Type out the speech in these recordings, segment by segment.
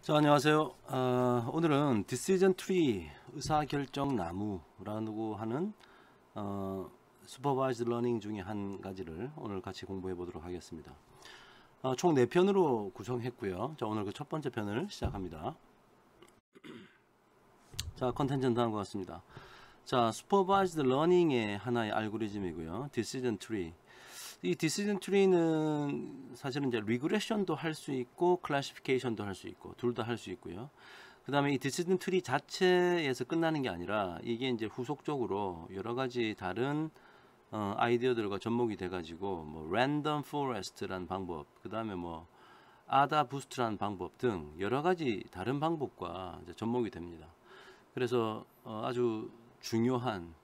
자, 안녕하세요. 오늘은 디시전 트리 의사결정 나무라고 하는 슈퍼바이즈드 러닝 중에 한 가지를 오늘 같이 공부해 보도록 하겠습니다. 총 4편으로 구성했고요. 자, 오늘 그 첫 번째 편을 시작합니다. 자, 컨텐츠는 다음과 같습니다. 자, 슈퍼바이즈드 러닝의 하나의 알고리즘이고요. 디시전 트리. 이 디시전 트리는 사실은 이제 리그레션도 할 수 있고 클래시피케이션도 할 수 있고 둘 다 할 수 있고요. 그 다음에 이 디시전 트리 자체에서 끝나는 게 아니라 이게 이제 후속적으로 여러 가지 다른 아이디어들과 접목이 돼 가지고 뭐 랜덤 포레스트라는 방법, 그 다음에 뭐 아다 부스트라는 방법 등 여러 가지 다른 방법과 이제 접목이 됩니다. 그래서 아주 중요한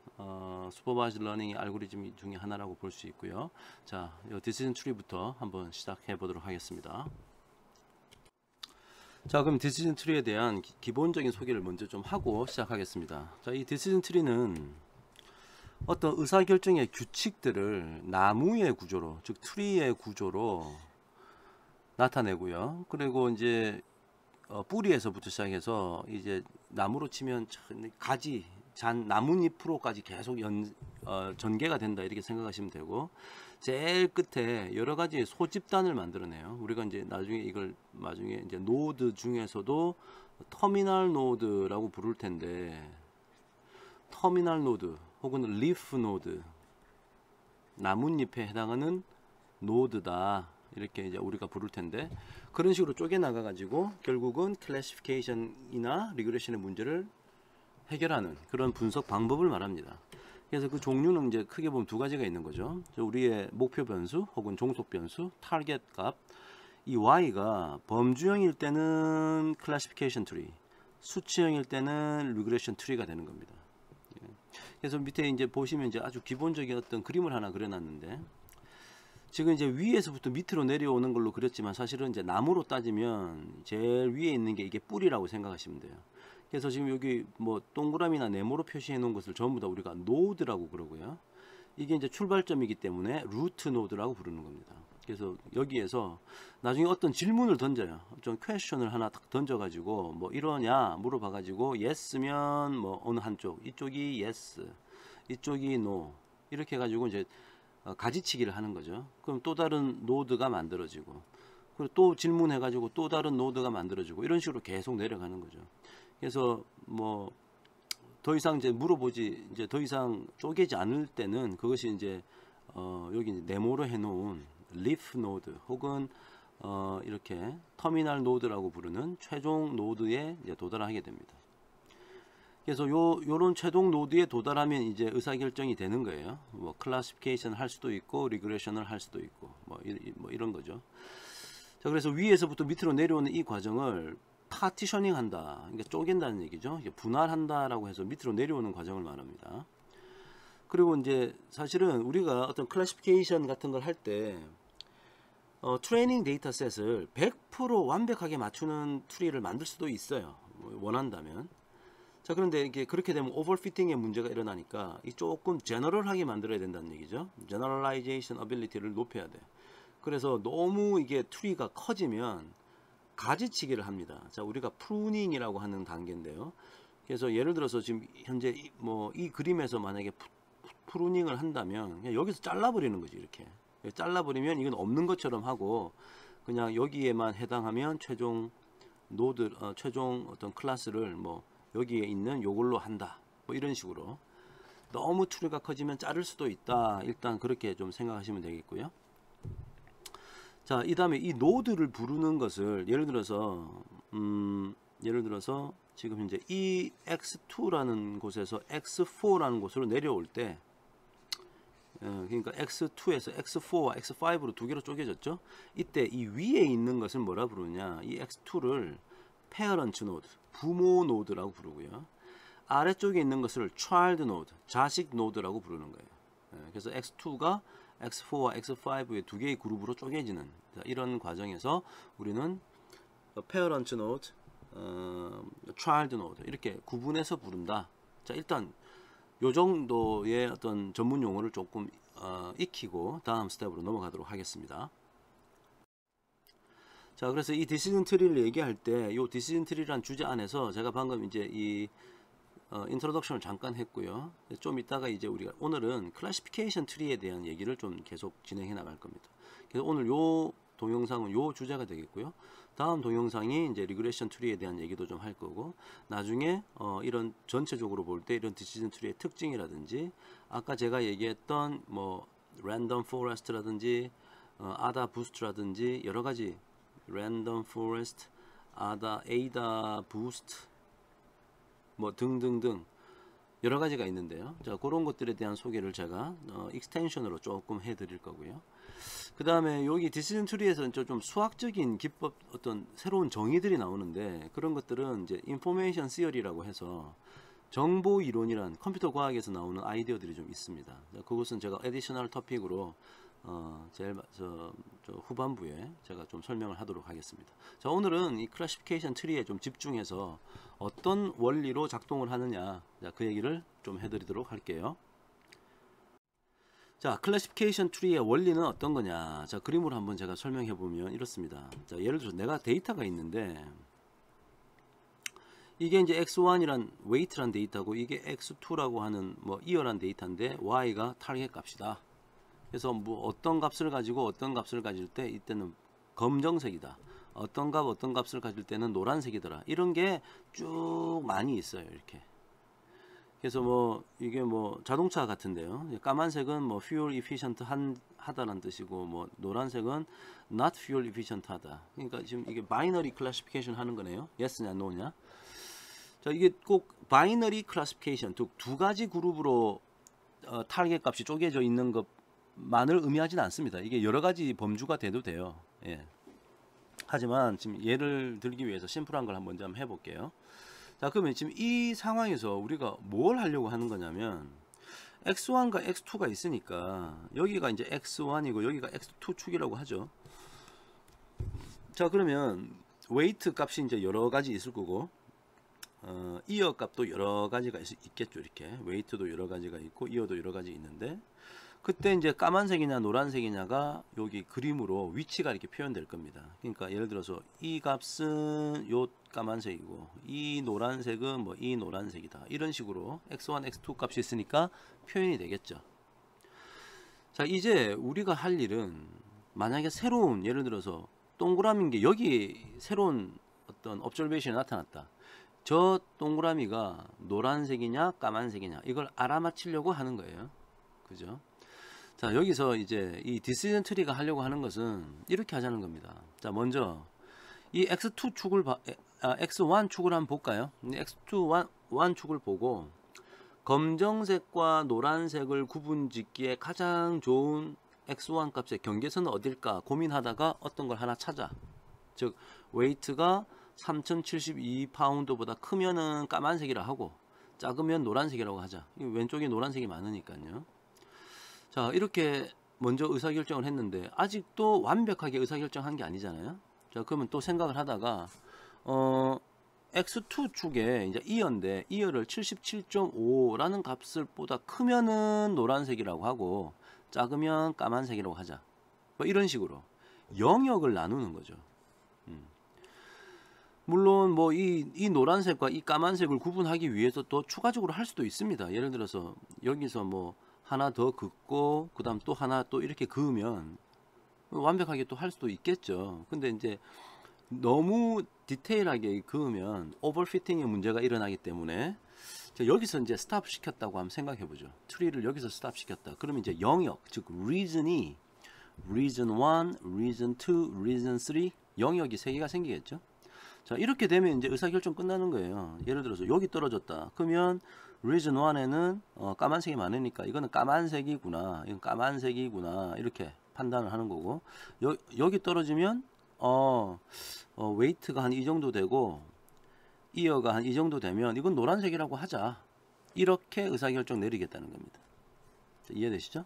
슈퍼바이즈드 러닝 알고리즘 중에 하나라고 볼 수 있고요. 자, 이 디시전 트리부터 한번 시작해 보도록 하겠습니다. 자, 그럼 디시전 트리에 대한 기본적인 소개를 먼저 좀 하고 시작하겠습니다. 자, 이 디시전 트리는 어떤 의사결정의 규칙들을 나무의 구조로, 즉 트리의 구조로 나타내고요. 그리고 이제 뿌리에서부터 시작해서 이제 나무로 치면 가지, 잔, 나뭇잎으로까지 계속 전개가 된다 이렇게 생각하시면 되고, 제일 끝에 여러 가지 소집단을 만들어내요. 우리가 이제 나중에 이제 노드 중에서도 터미널 노드라고 부를 텐데, 터미널 노드 혹은 리프 노드, 나뭇잎에 해당하는 노드다 이렇게 이제 우리가 부를 텐데, 그런 식으로 쪼개 나가 가지고 결국은 클래시피케이션이나 리그레션의 문제를 해결하는 그런 분석 방법을 말합니다. 그래서 그 종류는 이제 크게 보면 두 가지가 있는 거죠. 우리의 목표 변수 혹은 종속 변수, 타겟 값. 이 y가 범주형일 때는 클래시피케이션 트리, 수치형일 때는 리그레션 트리가 되는 겁니다. 그래서 밑에 이제 보시면 이제 아주 기본적인 어떤 그림을 하나 그려놨는데, 지금 이제 위에서부터 밑으로 내려오는 걸로 그렸지만 사실은 이제 나무로 따지면 제일 위에 있는 게 이게 뿌리라고 생각하시면 돼요. 그래서 지금 여기 뭐 동그라미나 네모로 표시해 놓은 것을 전부 다 우리가 노드라고 그러고요. 이게 이제 출발점이기 때문에 루트 노드라고 부르는 겁니다. 그래서 여기에서 나중에 어떤 질문을 던져요. 좀 퀘스천을 하나 딱 던져가지고 뭐 이러냐 물어봐가지고 yes면 뭐 어느 한쪽, 이쪽이 yes, 이쪽이 no 이렇게 해가지고 이제 가지치기를 하는 거죠. 그럼 또 다른 노드가 만들어지고, 그리고 또 질문해가지고 또 다른 노드가 만들어지고, 이런 식으로 계속 내려가는 거죠. 그래서 뭐 더 이상 이제 물어보지, 이제 더 이상 쪼개지 않을 때는 그것이 이제 여기 이제 네모로 해놓은 리프 노드 혹은 이렇게 터미널 노드라고 부르는 최종 노드에 이제 도달하게 됩니다. 그래서 요런 최종 노드에 도달하면 이제 의사결정이 되는 거예요. 뭐 클래시피케이션 할 수도 있고 리그레션을 할 수도 있고 뭐 이런 거죠. 자, 그래서 위에서부터 밑으로 내려오는 이 과정을 파티셔닝 한다, 그러니까 쪼갠다는 얘기죠. 분할한다라고 해서 밑으로 내려오는 과정을 말합니다. 그리고 이제 사실은 우리가 어떤 클래시피케이션 같은 걸 할 때 트레이닝 데이터셋을 100% 완벽하게 맞추는 트리를 만들 수도 있어요, 원한다면. 자, 그런데 이게 그렇게 되면 오버피팅의 문제가 일어나니까 이 조금 제너럴하게 만들어야 된다는 얘기죠. 제너럴라이제이션 어빌리티를 높여야 돼. 그래서 너무 이게 트리가 커지면 가지치기를 합니다. 자, 우리가 프루닝이라고 하는 단계인데요. 그래서 예를 들어서 지금 현재 뭐 이 그림에서 만약에 프루닝을 한다면 그냥 여기서 잘라버리는 거지. 이렇게 잘라버리면 이건 없는 것처럼 하고, 그냥 여기에만 해당하면 최종 노드, 최종 어떤 클래스를 뭐 여기에 있는 요걸로 한다, 뭐 이런 식으로. 너무 트리가 커지면 자를 수도 있다. 일단 그렇게 좀 생각하시면 되겠고요. 자, 이 다음에 이 노드를 부르는 것을 예를 들어서 지금 현재 이 x2라는 곳에서 x4라는 곳으로 내려올 때, 그러니까 x2에서 x4와 x5로 두 개로 쪼개졌죠. 이때 이 위에 있는 것을 뭐라 부르냐, 이 x2를 parent 노드, 부모 노드라고 부르고요. 아래쪽에 있는 것을 child 노드, 자식 노드라고 부르는 거예요. 그래서 x2가 x4와 x5의 두 개의 그룹으로 쪼개지는, 이런 과정에서 우리는 parent node, child node 이렇게 구분해서 부른다. 자, 일단 요 정도의 어떤 전문 용어를 조금 익히고 다음 스텝으로 넘어가도록 하겠습니다. 자, 그래서 이 디시전 트리를 얘기할 때 이 디시전 트리란 주제 안에서 제가 방금 이제 이 인트로덕션을 잠깐 했고요. 좀 이따가 이제 우리가 오늘은 클래시피케이션 트리에 대한 얘기를 좀 계속 진행해 나갈 겁니다. 그래서 오늘 요 동영상은 요 주제가 되겠고요. 다음 동영상이 이제 리그레션 트리에 대한 얘기도 좀 할 거고, 나중에 이런 전체적으로 볼 때 이런 디시전 트리의 특징이라든지, 아까 제가 얘기했던 뭐 랜덤 포레스트라든지 아다 부스트라든지 여러 가지 랜덤 포레스트, 아다, 에이다 부스트 뭐 등등등 여러 가지가 있는데요. 자, 그런 것들에 대한 소개를 제가 익스텐션으로 조금 해드릴 거고요. 그 다음에 여기 디시전 트리에서는 좀 수학적인 기법, 어떤 새로운 정의들이 나오는데, 그런 것들은 이제 인포메이션 시어리라고 해서 정보 이론이란 컴퓨터 과학에서 나오는 아이디어들이 좀 있습니다. 그것은 제가 에디셔널 토픽으로 제일 저 후반부에 제가 좀 설명을 하도록 하겠습니다. 자, 오늘은 이 클래시피케이션 트리에 좀 집중해서 어떤 원리로 작동을 하느냐, 자, 그 얘기를 좀 해드리도록 할게요. 자, 클래시피케이션 트리의 원리는 어떤 거냐. 자, 그림으로 한번 제가 설명해 보면 이렇습니다. 자, 예를 들어서 내가 데이터가 있는데, 이게 이제 x1이란 웨이트란 데이터고, 이게 x2라고 하는 뭐 이어란 데이터인데, y가 타겟 값이다. 그래서 뭐 어떤 값을 가지고 어떤 값을 가질 때 이때는 검정색이다, 어떤 값을 가질 때는 노란색이더라, 이런 게 쭉 많이 있어요. 이렇게. 그래서 뭐 이게 뭐 자동차 같은데요, 까만색은 뭐 fuel efficient 하다라는 뜻이고, 뭐 노란색은 not fuel efficient 하다. 그러니까 지금 이게 바이너리 클래시피케이션 하는 거네요. yes냐 no냐. 자, 이게 꼭 바이너리 클래시피케이션, 두 가지 그룹으로 타겟 값이 쪼개져 있는 것만을 의미하지는 않습니다. 이게 여러 가지 범주가 돼도 돼요. 예. 하지만 지금 예를 들기 위해서 심플한 걸 먼저 한번 해볼게요. 자, 그러면 지금 이 상황에서 우리가 뭘 하려고 하는 거냐면, x1과 x2가 있으니까 여기가 이제 x1이고 여기가 x2 축이라고 하죠. 자, 그러면 웨이트 값이 이제 여러 가지 있을 거고, 이어 값도 여러 가지가 있겠죠. 이렇게 웨이트도 여러 가지가 있고 이어도 여러 가지 있는데, 그때 이제 까만색이냐 노란색이냐가 여기 그림으로 위치가 이렇게 표현될 겁니다. 그러니까 예를 들어서 이 값은 요 까만색이고 이 노란색은 뭐 이 노란색이다, 이런 식으로 x1, x2 값이 있으니까 표현이 되겠죠. 자, 이제 우리가 할 일은, 만약에 새로운, 예를 들어서 동그라미인 게 여기 새로운 어떤 observation이 나타났다. 저 동그라미가 노란색이냐 까만색이냐, 이걸 알아맞히려고 하는 거예요. 그죠? 자, 여기서 이제 이 디시전 트리가 하려고 하는 것은 이렇게 하자는 겁니다. 자, 먼저 이 x2 축을 x1 축을 한번 볼까요? x2 1 축을 보고 검정색과 노란색을 구분짓기에 가장 좋은 x1 값의 경계선은 어딜까 고민하다가 어떤 걸 하나 찾아. 즉 웨이트가 3072파운드보다 크면은 까만색이라 하고 작으면 노란색이라고 하자. 왼쪽에 노란색이 많으니까요. 자, 이렇게 먼저 의사결정을 했는데 아직도 완벽하게 의사결정한 게 아니잖아요. 자, 그러면 또 생각을 하다가 x2 축에 이제 이어인데, 이어를 77.5라는 값을 보다 크면은 노란색이라고 하고 작으면 까만색이라고 하자. 뭐 이런 식으로 영역을 나누는 거죠. 물론 뭐 이 노란색과 이 까만색을 구분하기 위해서 또 추가적으로 할 수도 있습니다. 예를 들어서 여기서 뭐 하나 더 긋고 그 다음 또 하나 또 이렇게 그으면 완벽하게 또 할 수도 있겠죠. 근데 이제 너무 디테일하게 그으면 오버피팅의 문제가 일어나기 때문에 여기서 이제 스탑 시켰다고 한번 생각해 보죠. 트리를 여기서 스탑 시켰다. 그러면 이제 영역, 즉 reason이 reason 1, reason 2, reason 3 영역이 3개가 생기겠죠. 자, 이렇게 되면 이제 의사결정 끝나는 거예요. 예를 들어서 여기 떨어졌다. 그러면 reason 1에는 까만색이 많으니까 이거는 까만색이구나, 이건 까만색이구나, 이렇게 판단을 하는 거고, 여기 떨어지면 웨이트가 한 이 정도 되고 이어가 한 이 정도 되면 이건 노란색이라고 하자. 이렇게 의사결정 내리겠다는 겁니다. 자, 이해되시죠?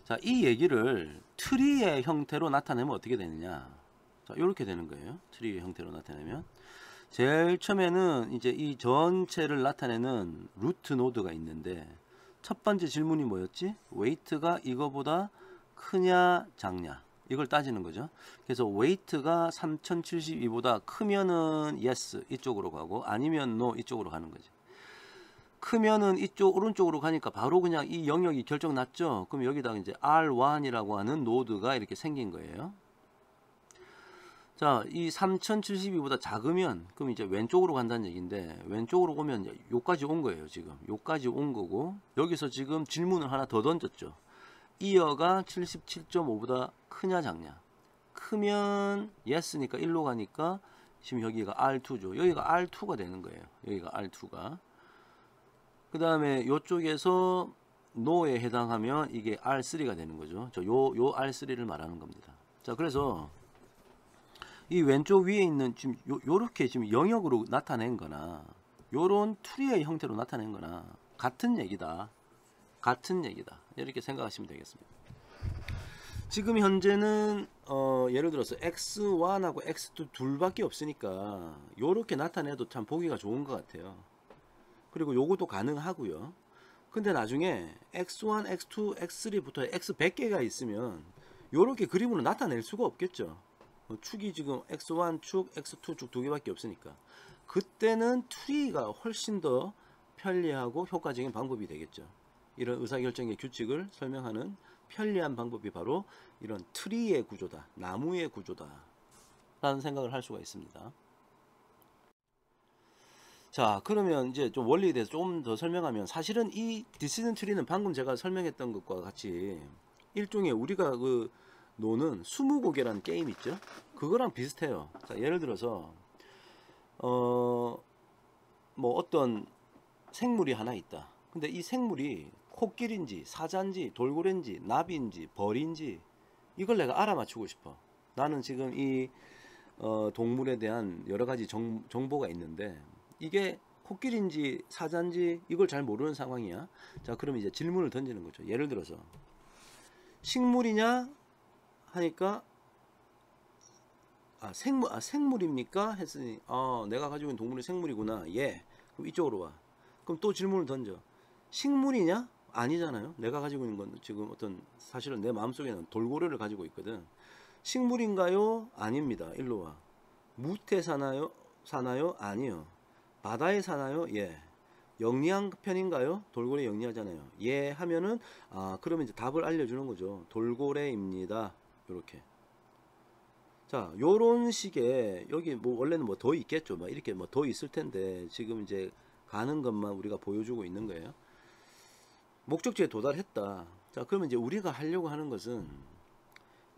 자, 이 얘기를 트리의 형태로 나타내면 어떻게 되느냐. 자, 이렇게 되는 거예요. 트리의 형태로 나타내면 제일 처음에는 이제 이 전체를 나타내는 루트 노드가 있는데, 첫 번째 질문이 뭐였지? 웨이트가 이거보다 크냐 작냐, 이걸 따지는 거죠. 그래서 weight가 3072보다 크면은 yes 이쪽으로 가고 아니면 no 이쪽으로 가는 거죠. 크면은 이쪽 오른쪽으로 가니까 바로 그냥 이 영역이 결정 났죠. 그럼 여기다가 이제 R1이라고 하는 노드가 이렇게 생긴 거예요. 자, 이 3072보다 작으면 그럼 이제 왼쪽으로 간다는 얘기인데, 왼쪽으로 오면 이제 요까지 온 거예요. 지금 요까지 온 거고, 여기서 지금 질문을 하나 더 던졌죠. 이어가 77.5보다 크냐 작냐. 크면 yes니까 1로 가니까 지금 여기가 R2죠. 여기가 R2가 되는 거예요. 여기가 R2가. 그 다음에 요쪽에서 no에 해당하면 이게 R3가 되는 거죠. 요 R3를 말하는 겁니다. 자, 그래서 이 왼쪽 위에 있는 지금 요렇게 지금 영역으로 나타낸 거나 요런 트리의 형태로 나타낸 거나 같은 얘기다. 같은 얘기다. 이렇게 생각하시면 되겠습니다. 지금 현재는 예를 들어서 x1하고 x2 둘밖에 없으니까 요렇게 나타내도 참 보기가 좋은 것 같아요. 그리고 요것도 가능하고요. 근데 나중에 x1, x2, x3부터 x 100개가 있으면 요렇게 그림으로 나타낼 수가 없겠죠. 축이 지금 x1 축, x2 축 두 개밖에 없으니까 그때는 트리가 훨씬 더 편리하고 효과적인 방법이 되겠죠. 이런 의사결정의 규칙을 설명하는 편리한 방법이 바로 이런 트리의 구조다, 나무의 구조다 라는 생각을 할 수가 있습니다. 자, 그러면 이제 좀 원리에 대해서 좀 더 설명하면, 사실은 이 디시전 트리는 방금 제가 설명했던 것과 같이 일종의 우리가 그 노는 스무고개라는 게임 있죠. 그거랑 비슷해요. 자, 예를 들어서 뭐 어떤 생물이 하나 있다. 근데 이 생물이 코끼리인지 사자인지 돌고래인지 나비인지 벌인지 이걸 내가 알아맞히고 싶어. 나는 지금 이 동물에 대한 여러 가지 정보가 있는데 이게 코끼리인지 사자인지 이걸 잘 모르는 상황이야. 자, 그럼 이제 질문을 던지는 거죠. 예를 들어서 식물이냐 하니까 생물입니까? 했으니 내가 가지고 있는 동물이 생물이구나. 예. 그럼 이쪽으로 와. 그럼 또 질문을 던져. 식물이냐? 아니잖아요. 내가 가지고 있는 건 지금 어떤, 사실은 내 마음속에는 돌고래를 가지고 있거든. 식물인가요? 아닙니다. 일로 와. 무태 사나요? 아니요. 바다에 사나요? 예. 영리한 편인가요? 돌고래 영리하잖아요. 예 하면은 그러면 이제 답을 알려주는 거죠. 돌고래입니다. 요렇게. 자, 요런 식의, 여기 뭐 원래는 뭐 더 있겠죠. 막 이렇게 뭐 더 있을 텐데 지금 이제 가는 것만 우리가 보여주고 있는 거예요. 목적지에 도달했다. 자, 그러면 이제 우리가 하려고 하는 것은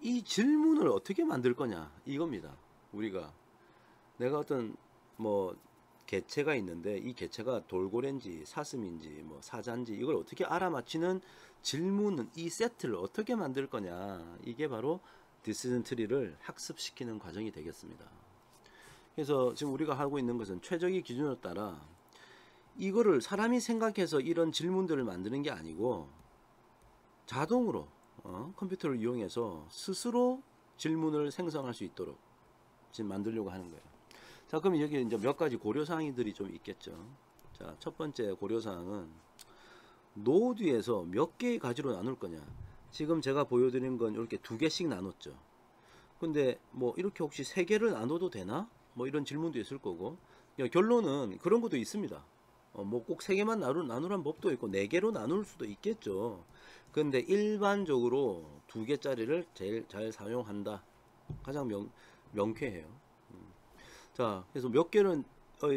이 질문을 어떻게 만들 거냐 이겁니다. 우리가 내가 어떤 뭐 개체가 있는데 이 개체가 돌고래인지 사슴인지 뭐 사자인지 이걸 어떻게 알아맞히는 질문은, 이 세트를 어떻게 만들 거냐, 이게 바로 디시전 트리를 학습시키는 과정이 되겠습니다. 그래서 지금 우리가 하고 있는 것은 최적의 기준에 따라 이거를 사람이 생각해서 이런 질문들을 만드는 게 아니고 자동으로 컴퓨터를 이용해서 스스로 질문을 생성할 수 있도록 지금 만들려고 하는 거예요. 자, 그럼 여기 이제 몇 가지 고려사항들이 좀 있겠죠. 자, 첫 번째 고려사항은 노드에서 몇 개의 가지로 나눌 거냐. 지금 제가 보여드린 건 이렇게 두 개씩 나눴죠. 근데 뭐 이렇게 혹시 세 개를 나눠도 되나? 뭐 이런 질문도 있을 거고, 결론은 그런 것도 있습니다. 뭐 꼭 세 개만 나누란 법도 있고 네 개로 나눌 수도 있겠죠. 근데 일반적으로 두 개짜리를 제일 잘 사용한다. 가장 명쾌해요. 자, 그래서 몇 개를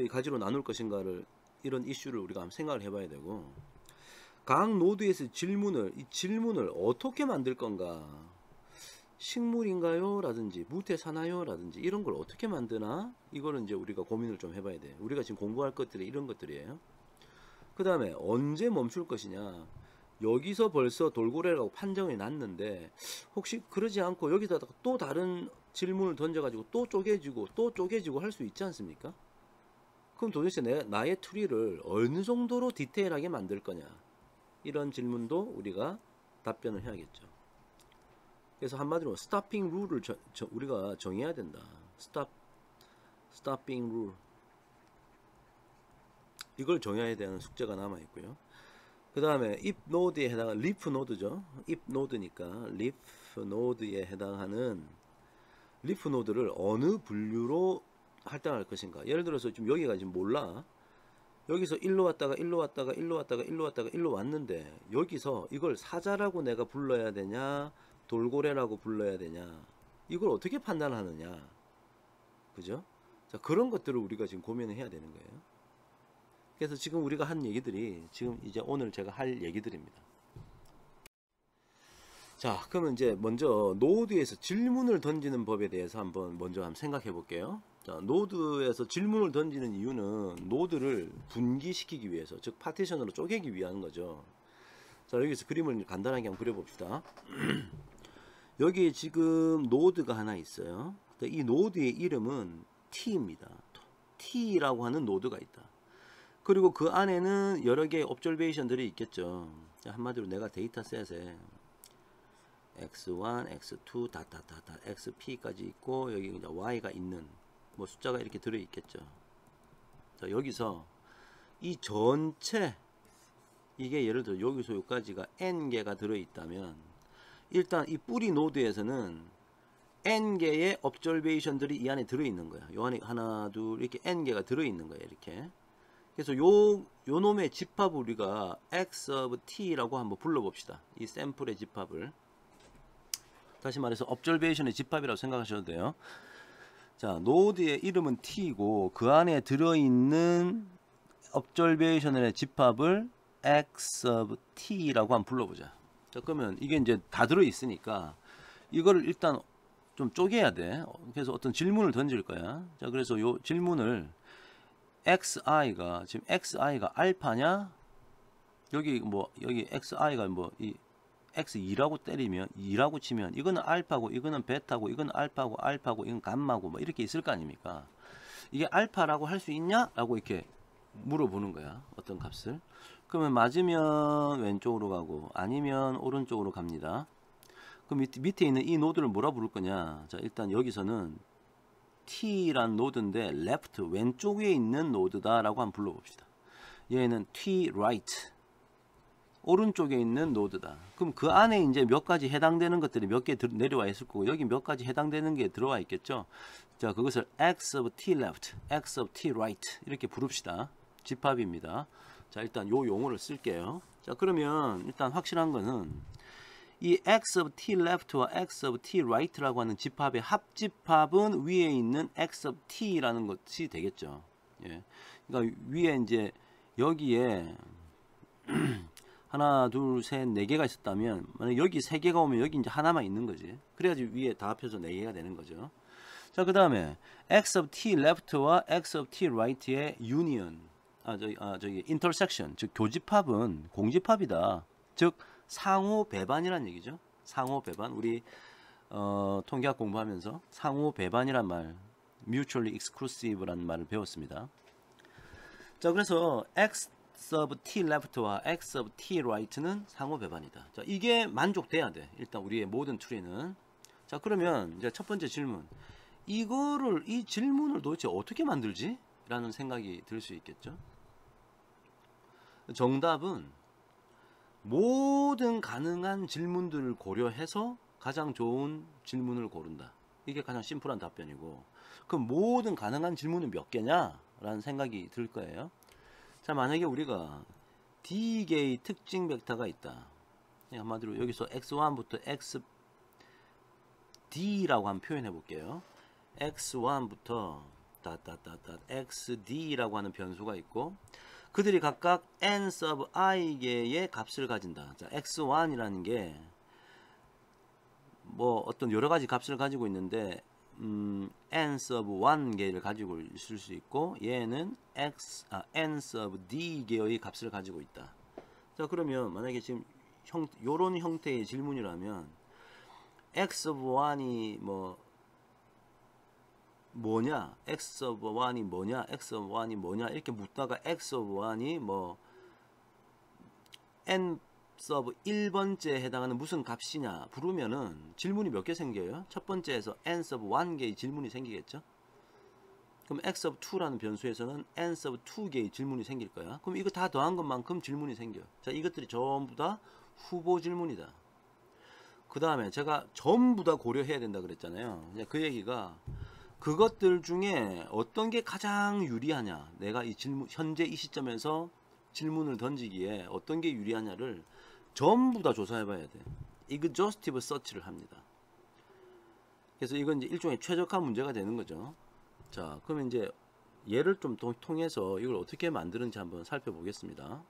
가지로 나눌 것인가를, 이런 이슈를 우리가 한번 생각을 해봐야 되고, 각 노드에서 이 질문을 어떻게 만들 건가, 식물인가요? 라든지 무태 사나요? 라든지 이런 걸 어떻게 만드나, 이거는 이제 우리가 고민을 좀 해봐야 돼요. 우리가 지금 공부할 것들이 이런 것들이에요. 그 다음에 언제 멈출 것이냐. 여기서 벌써 돌고래라고 판정이 났는데 혹시 그러지 않고 여기다가 또 다른 질문을 던져가지고 또 쪼개지고 할 수 있지 않습니까? 그럼 도대체 나의 트리를 어느 정도로 디테일하게 만들 거냐, 이런 질문도 우리가 답변을 해야겠죠. 그래서 한마디로 스토핑 룰을 우리가 정해야 된다. 스토핑 룰, 이걸 정해야 되는 숙제가 남아 있고요. 그 다음에 if 노드에 해당하는 리프 노드죠. if 노드니까 리프 리프 노드에 해당하는 리프 노드를 어느 분류로 할당할 것인가. 예를 들어서 지금 여기가 지금 몰라. 여기서 일로 왔다가 일로 왔다가 일로 왔다가 일로 왔다가 일로 왔는데 여기서 이걸 사자라고 내가 불러야 되냐 돌고래라고 불러야 되냐 이걸 어떻게 판단하느냐. 그죠? 자, 그런 것들을 우리가 지금 고민을 해야 되는 거예요. 그래서 지금 우리가 한 얘기들이 지금 이제 오늘 제가 할 얘기들입니다. 자, 그러면 이제 먼저 노드에서 질문을 던지는 법에 대해서 한번 생각해 볼게요. 자, 노드에서 질문을 던지는 이유는 노드를 분기시키기 위해서, 즉 파티션으로 쪼개기 위한 거죠. 자, 여기서 그림을 간단하게 한번 그려봅시다. 여기 지금 노드가 하나 있어요. 이 노드의 이름은 T입니다. T라고 하는 노드가 있다. 그리고 그 안에는 여러 개의 옵저베이션들이 있겠죠. 한마디로 내가 데이터셋에 x1, x2, xp까지 있고 여기 이제 y가 있는 뭐 숫자가 이렇게 들어 있겠죠. 자, 여기서 이 전체 이게 예를 들어 여기서 여기까지가 n 개가 들어 있다면 일단 이 뿌리 노드에서는 n 개의 옵저베이션들이 이 안에 들어 있는 거야. 요 안에 하나, 둘 이렇게 n 개가 들어 있는 거야. 이렇게. 그래서 요 놈의 집합을 우리가 x of t라고 한번 불러봅시다. 이 샘플의 집합을. 다시 말해서 observation의 집합이라고 생각하셔도 돼요. 자, 노드의 이름은 t이고 그 안에 들어있는 observation의 집합을 x of t라고 한번 불러보자. 자, 그러면 이게 이제 다 들어있으니까 이거를 일단 좀 쪼개야 돼. 그래서 어떤 질문을 던질 거야. 자, 그래서 요 질문을 xi가 지금 xi가 알파냐? 여기 xi가 이 x2라고 때리면 2라고 치면 이거는 알파고 이거는 베타고 이거는 알파고 이건 감마고 뭐 이렇게 있을 거 아닙니까? 이게 알파라고 할 수 있냐? 라고 이렇게 물어보는 거야. 어떤 값을. 그러면 맞으면 왼쪽으로 가고 아니면 오른쪽으로 갑니다. 그럼 밑에 있는 이 노드를 뭐라 부를 거냐? 자, 일단 여기서는 t란 노드인데 left 왼쪽 위에 있는 노드다라고 한번 불러봅시다. 얘는 t right 오른쪽에 있는 노드다. 그럼 그 안에 이제 몇 가지 해당되는 것들이 몇 개 내려와 있을 거고 여기 몇 가지 해당되는 게 들어와 있겠죠. 자, 그것을 x of t left, x of t right 이렇게 부릅시다. 집합입니다. 자, 일단 요 용어를 쓸게요. 자, 그러면 일단 확실한 거는 이 x of t left와 x of t right라고 하는 집합의 합집합은 위에 있는 x of t라는 것이 되겠죠. 예. 그러니까 위에 이제 여기에 하나, 둘, 셋, 네 개가 있었다면 만약 여기 세 개가 오면 여기 이제 하나만 있는 거지. 그래야지 위에 다 합해서 네 개가 되는 거죠. 자, 그 다음에 x of t left와 x of t right의 union, 저기 intersection, 즉 교집합은 공집합이다. 즉 상호 배반이란 얘기죠. 상호 배반. 우리 통계학 공부하면서 상호 배반이란 말, mutually exclusive라는 말을 배웠습니다. 자, 그래서 x of t left와 x of t right는 상호 배반이다. 자, 이게 만족돼야 돼. 일단 우리의 모든 트리는. 자, 그러면 이제 첫 번째 질문. 이 질문을 도대체 어떻게 만들지? 라는 생각이 들 수 있겠죠. 정답은 모든 가능한 질문들을 고려해서 가장 좋은 질문을 고른다. 이게 가장 심플한 답변이고, 그럼 모든 가능한 질문은 몇 개냐? 라는 생각이 들 거예요. 자, 만약에 우리가 D개의 특징 벡터가 있다. 한마디로 여기서 x1부터 xd라고 한번 표현해 볼게요. x1부터 xd라고 하는 변수가 있고 그들이 각각 n sub i 개의 값을 가진다. 자, x1이라는 게 뭐 어떤 여러 가지 값을 가지고 있는데 n sub 1 개를 가지고 있을 수 있고 얘는 n sub d 개의 값을 가지고 있다. 자, 그러면 만약에 지금 요런 형태의 질문이라면 x of 1이 뭐냐, x of 1이 뭐냐, x of 1이 뭐냐 이렇게 묻다가 x of 1이 뭐 n sub 1번째에 해당하는 무슨 값이냐 부르면은 질문이 몇 개 생겨요? 첫 번째에서 n sub 1개의 질문이 생기겠죠? 그럼 x of 2라는 변수에서는 n sub 2개의 질문이 생길 거야. 그럼 이거 다 더한 것만큼 질문이 생겨. 자, 이것들이 전부 다 후보 질문이다. 그 다음에 제가 전부 다 고려해야 된다 그랬잖아요. 이제 그 얘기가 그것들 중에 어떤 게 가장 유리하냐, 내가 이 질문, 현재 이 시점에서 질문을 던지기에 어떤 게 유리하냐를 전부 다 조사해 봐야 돼. exhaustive search를 합니다. 그래서 이건 이제 일종의 최적화 문제가 되는 거죠. 자, 그러면 이제 예를 좀 통해서 이걸 어떻게 만드는지 한번 살펴보겠습니다.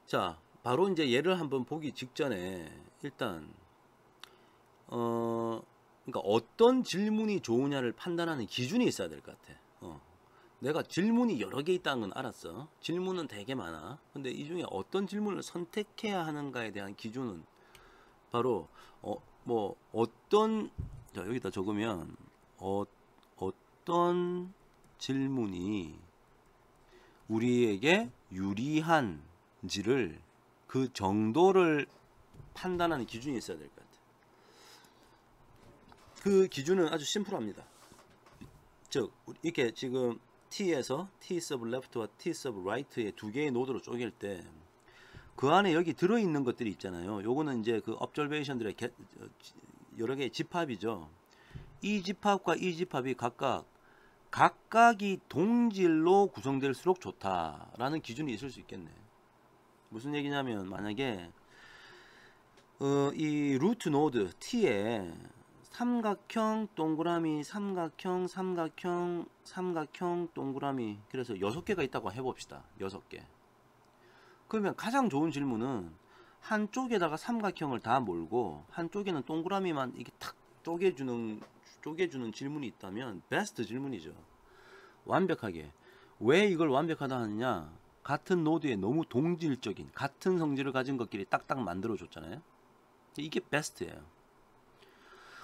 자, 바로 이제 예를 한번 보기 직전에 일단 그러니까 어떤 질문이 좋으냐를 판단하는 기준이 있어야 될 것 같아. 내가 질문이 여러 개 있다는 건 알았어. 질문은 되게 많아. 근데 이 중에 어떤 질문을 선택해야 하는가에 대한 기준은 바로 뭐 어떤, 자 여기다 적으면 어떤 질문이 우리에게 유리한지를 그 정도를 판단하는 기준이 있어야 될 것 같아. 그 기준은 아주 심플합니다. 즉 이렇게 지금 T에서 T sub left와 T sub right의 두 개의 노드로 쪼갤 때 그 안에 여기 들어있는 것들이 있잖아요. 요거는 이제 그 observation들의 여러 개의 집합이죠. 이 집합과 이 집합이 각각이 동질로 구성될수록 좋다라는 기준이 있을 수 있겠네. 무슨 얘기냐면 만약에 이 루트 노드 T에 삼각형 동그라미 삼각형 동그라미 그래서 6개가 있다고 해봅시다. 6개. 그러면 가장 좋은 질문은 한쪽에다가 삼각형을 다 몰고 한쪽에는 동그라미만 이게 탁 쪼개주는 질문이 있다면 베스트 질문이죠. 완벽하게. 왜 이걸 완벽하다 하느냐, 같은 노드에 너무 동질적인 같은 성질을 가진 것끼리 딱딱 만들어 줬잖아요. 이게 베스트예요.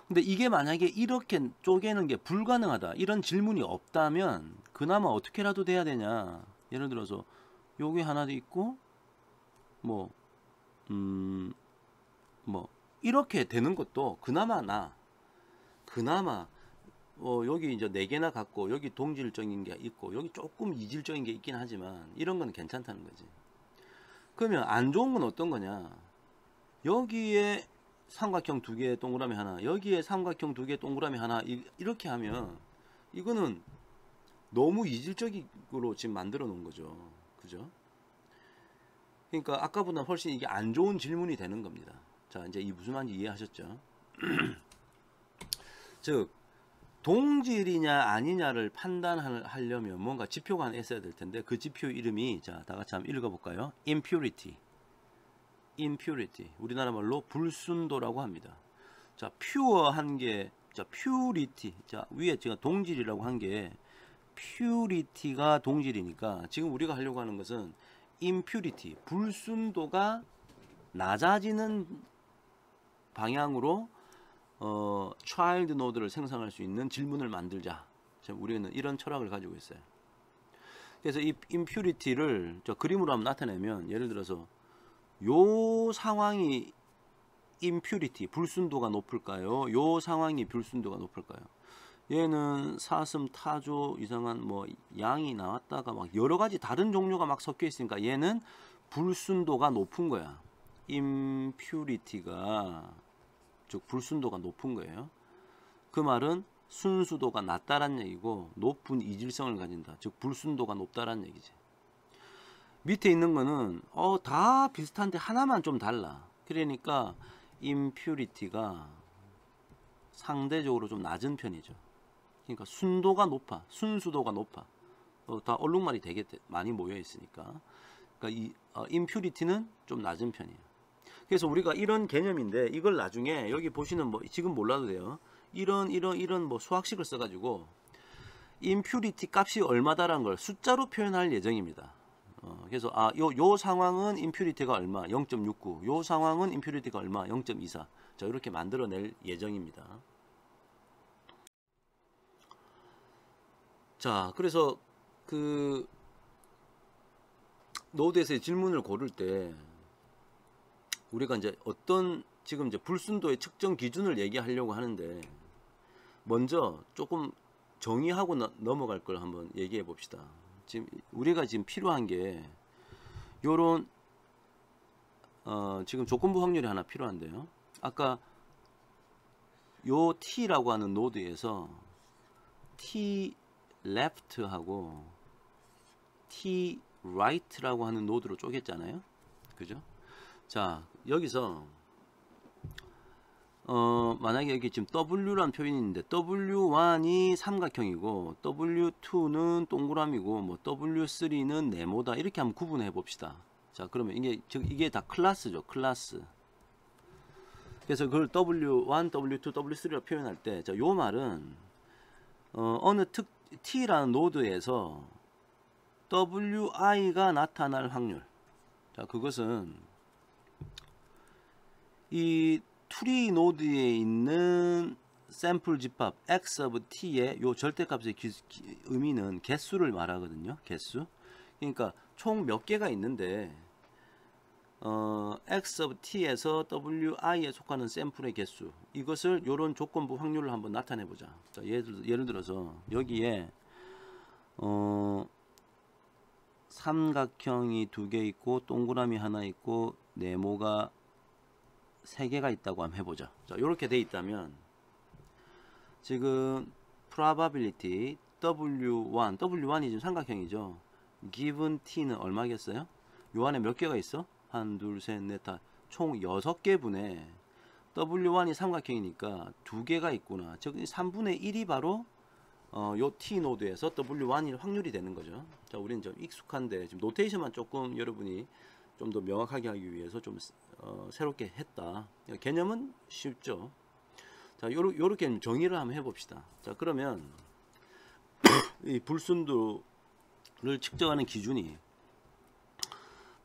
근데 이게 만약에 이렇게 쪼개는 게 불가능하다, 이런 질문이 없다면 그나마 어떻게라도 돼야 되냐. 예를 들어서 여기 하나 더 있고 뭐 이렇게 되는 것도 그나마 여기 이제 4개나 갖고 여기 동질적인 게 있고 여기 조금 이질적인 게 있긴 하지만 이런 건 괜찮다는 거지. 그러면 안 좋은 건 어떤 거냐, 여기에 삼각형 2개 동그라미 하나, 여기에 삼각형 2개 동그라미 하나, 이렇게 하면 이거는 너무 이질적으로 지금 만들어 놓은 거죠. 그죠? 그러니까 아까보다 훨씬 이게 안 좋은 질문이 되는 겁니다. 자, 이제 이 무슨 말인지 이해하셨죠? 즉 동질이냐 아니냐를 판단하려면 뭔가 지표가 하나 있어야 될 텐데 그 지표 이름이, 자, 다 같이 한번 읽어볼까요? impurity. 우리나라 말로 불순도라고 합니다. 자, 퓨어한 게, 자, purity. 자, 위에 제가 동질이라고 한 게 purity가 동질이니까 지금 우리가 하려고 하는 것은 impurity, 불순도가 낮아지는 방향으로 child node를 생성할 수 있는 질문을 만들자. 우리는 이런 철학을 가지고 있어요. 그래서 이 impurity를 저 그림으로 한번 나타내면, 예를 들어서 요 상황이 impurity, 불순도가 높을까요? 요 상황이 불순도가 높을까요? 얘는 사슴, 타조, 이상한 뭐 양이 나왔다가 막 여러 가지 다른 종류가 막 섞여 있으니까 얘는 불순도가 높은 거야. impurity가, 즉 불순도가 높은 거예요. 그 말은 순수도가 낮다란 얘기고 높은 이질성을 가진다. 즉 불순도가 높다란 얘기지. 밑에 있는 거는 다 비슷한데 하나만 좀 달라. 그러니까 impurity가 상대적으로 좀 낮은 편이죠. 그러니까 순도가 높아, 순수도가 높아. 다 얼룩말이 되게 많이 모여 있으니까. 그러니까 이 impurity는 좀 낮은 편이에요. 그래서 우리가 이런 개념인데 이걸 나중에 여기 보시는 뭐 지금 몰라도 돼요. 이런 뭐 수학식을 써가지고 impurity 값이 얼마다라는 걸 숫자로 표현할 예정입니다. 그래서 요 상황은 impurity가 얼마, 0.69. 요 상황은 impurity가 얼마, 0.24. 자, 이렇게 만들어낼 예정입니다. 자, 그래서 그 노드에서의 질문을 고를 때 우리가 이제 지금 이제 불순도의 측정 기준을 얘기하려고 하는데 먼저 조금 정의하고 넘어갈 걸 한번 얘기해 봅시다. 지금 우리가 지금 필요한 게 요런 지금 조건부 확률이 하나 필요한데요. 아까 요 T라고 하는 노드에서 T left하고 T right라고 하는 노드로 쪼갰잖아요. 그죠? 자, 여기서 만약에 여기 지금 W라는 표현이 있는데 W1이 삼각형이고 W2는 동그라미고 뭐 W3는 네모다 이렇게 한번 구분해 봅시다. 자, 그러면 이게 다 클래스죠. 클래스. 그래서 그걸 W1, W2, W3로 표현할 때, 자, 요 말은 어느 T라는 노드에서 WI가 나타날 확률. 자, 그것은 이 트리 노드에 있는 샘플 집합 x of t의 요 절대값의 의미는 개수를 말하거든요. 개수. 그러니까 총 몇 개가 있는데 x of t에서 wi에 속하는 샘플의 개수, 이것을 요런 조건부 확률을 한번 나타내 보자. 자, 예를 들어서 여기에 삼각형이 2개 있고 동그라미 하나 있고 네모가 3개가 있다고 한번 해보자. 자, 이렇게 돼 있다면 지금 probability W1이 지금 삼각형이죠. given t는 얼마겠어요? 요 안에 몇 개가 있어? 1, 2, 3, 4, 5, 총 6개분에 W1이 삼각형이니까 2개가 있구나. 즉 3분의 1이 바로 요 T 노드에서 W1이 확률이 되는 거죠. 자, 우리는 좀 익숙한데 지금 노테이션만 조금 여러분이 좀 더 명확하게 하기 위해서 좀 새롭게 했다. 개념은 쉽죠. 자, 요렇게 정의를 한번 해봅시다. 자, 그러면 이 불순도를 측정하는 기준이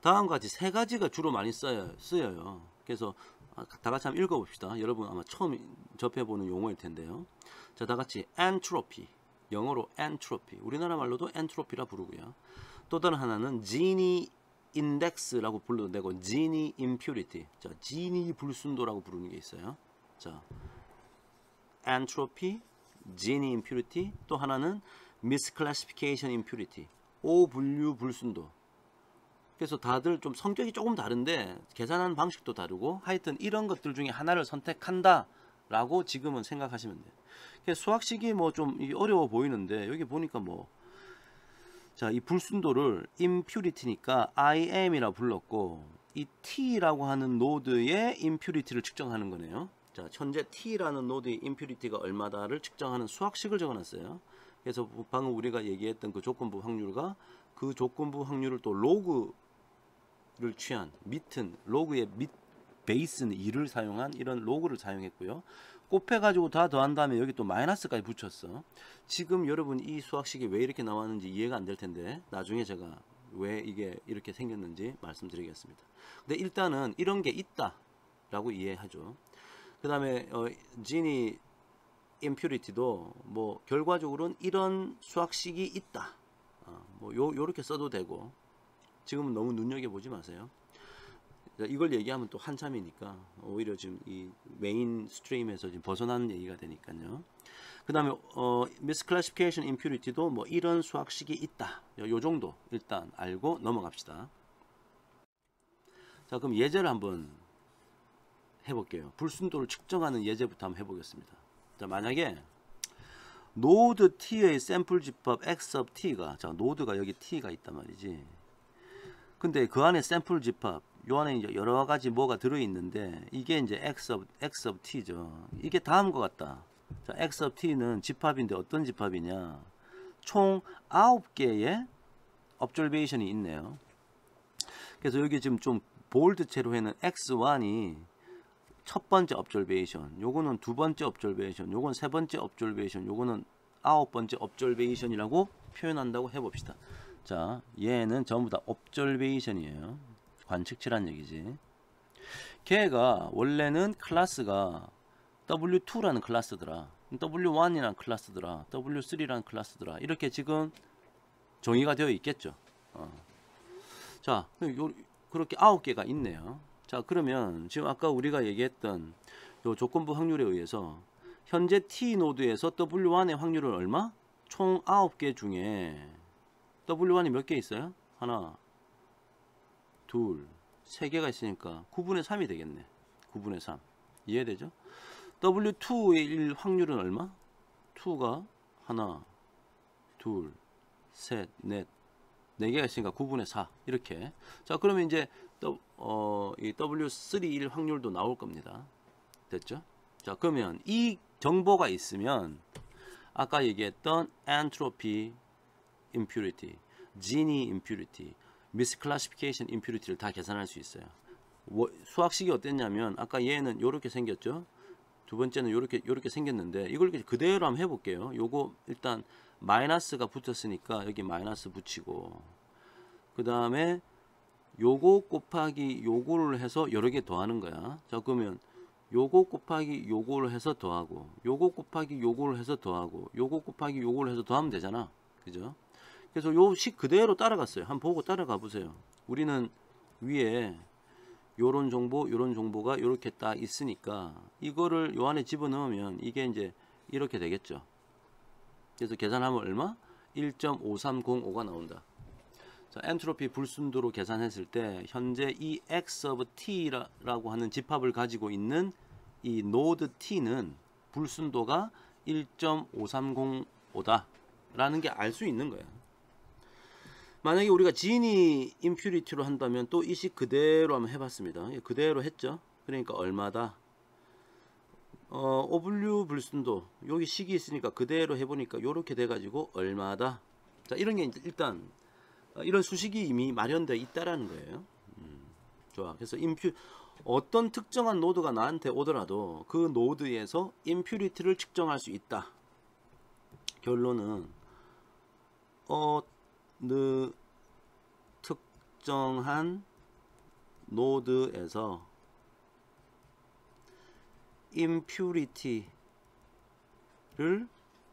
다음과 같이 3가지가 주로 많이 쓰여요. 그래서 다 같이 한번 읽어봅시다. 여러분 아마 처음 접해보는 용어일 텐데요. 자, 다 같이 entropy, 영어로 entropy, 우리나라 말로도 entropy라 부르고요. 또 다른 하나는 Gini index라고 불러도 되고 Gini impurity, 자, Gini 불순도라고 부르는 게 있어요. 자, entropy, Gini impurity, 또 하나는 misclassification impurity, 오분류 불순도. 그래서 다들 좀 성격이 조금 다른데 계산하는 방식도 다르고 하여튼 이런 것들 중에 하나를 선택한다 라고 지금은 생각하시면 돼요. 수학식이 뭐 좀 어려워 보이는데 여기 보니까 뭐, 자, 이 불순도를 impurity니까 IM이라 불렀고 이 T라고 하는 노드의 impurity를 측정하는 거네요. 자, 현재 T라는 노드의 impurity가 얼마다를 측정하는 수학식을 적어놨어요. 그래서 방금 우리가 얘기했던 그 조건부 확률과 그 조건부 확률을 또 로그를 취한 밑은 로그의 밑 베이스는 2를 사용한 이런 로그를 사용했고요. 곱해가지고 다 더한 다음에 여기 또 마이너스까지 붙였어. 지금 여러분 이 수학식이 왜 이렇게 나왔는지 이해가 안 될 텐데 나중에 제가 왜 이게 이렇게 생겼는지 말씀드리겠습니다. 근데 일단은 이런 게 있다 라고 이해하죠. 그 다음에 Gini impurity도 뭐 결과적으로는 이런 수학식이 있다, 뭐 요렇게 써도 되고, 지금은 너무 눈여겨보지 마세요. 이걸 얘기하면 또 한참이니까 오히려 지금 이 메인 스트림에서 지금 벗어나는 얘기가 되니까요. 그 다음에 misclassification impurity도 뭐 이런 수학식이 있다, 요 정도 일단 알고 넘어갑시다. 자, 그럼 예제를 한번 해볼게요. 불순도를 측정하는 예제부터 한번 해보겠습니다. 자, 만약에 노드 T의 샘플 집합 x of t가, 자, 노드가 여기 T가 있단 말이지. 근데 그 안에 샘플 집합, 요 안에 이제 여러 가지 뭐가 들어있는데 이게 이제 x of t죠. 이게 다음과 같다. 자, x of t는 집합인데 어떤 집합이냐? 총 9개의 observation이 있네요. 그래서 여기 지금 좀 볼드체로 해는 x1이 첫 번째 observation, 요거는 두 번째 observation, 요건 세 번째 observation, 요거는 9번째 observation이라고 표현한다고 해봅시다. 자, 얘는 전부 다 observation이에요. 관측치란 얘기지. 걔가 원래는 클래스가 W2라는 클래스더라, W1이라는 클래스더라, W3라는 클래스더라, 이렇게 지금 정의가 되어 있겠죠. 자, 그렇게 9개가 있네요. 자, 그러면 지금 아까 우리가 얘기했던 요 조건부 확률에 의해서 현재 T 노드에서 W1의 확률은 얼마? 총 9개 중에 W1이 몇 개 있어요? 하나, 둘, 3개가 있으니까 9분의 3이 되겠네. 9분의 3. 이해되죠? W2의 확률은 얼마? 2가 하나, 둘, 셋, 넷, 4개가 있으니까 9분의 4 이렇게. 자, 그러면 이제 이 W3일 확률도 나올 겁니다. 됐죠? 자, 그러면 이 정보가 있으면 아까 얘기했던 entropy impurity, Gini impurity, misclassification impurity를 다 계산할 수 있어요. 수학식이 어땠냐면 아까 얘는 이렇게 생겼죠. 두 번째는 요렇게 생겼는데 이걸 그대로 한번 해볼게요. 요거 일단 마이너스가 붙었으니까 여기 마이너스 붙이고, 그 다음에 요거 곱하기 요거를 해서 여러 개 더하는 거야. 자, 그러면 요거 곱하기 요거를 해서 더하고, 요거 곱하기 요거를 해서 더하고, 요거 곱하기 요거를 해서 더하면 되잖아. 그죠? 그래서 요 식 그대로 따라갔어요. 한번 보고 따라가 보세요. 우리는 위에 요런 정보, 요런 정보가 요렇게 딱 있으니까 이거를 요 안에 집어넣으면 이게 이제 이렇게 되겠죠. 그래서 계산하면 얼마? 1.5305가 나온다. 자, 엔트로피 불순도로 계산했을 때 현재 이 x of t라고 하는 집합을 가지고 있는 이 노드 t는 불순도가 1.5305다 라는 게 알 수 있는 거야. 만약에 우리가 지니 임퓨리티로 한다면 또 이 식 그대로 한번 해봤습니다. 그대로 했죠. 그러니까 얼마다? 오블류 불순도 여기 식이 있으니까 그대로 해보니까 이렇게 돼가지고 얼마다? 자, 이런 게 일단 이런 수식이 이미 마련되어 있다라는 거예요. 좋아. 그래서 어떤 특정한 노드가 나한테 오더라도 그 노드에서 임퓨리티를 측정할 수 있다. 결론은 어느 특정한 노드에서 임퓨리티를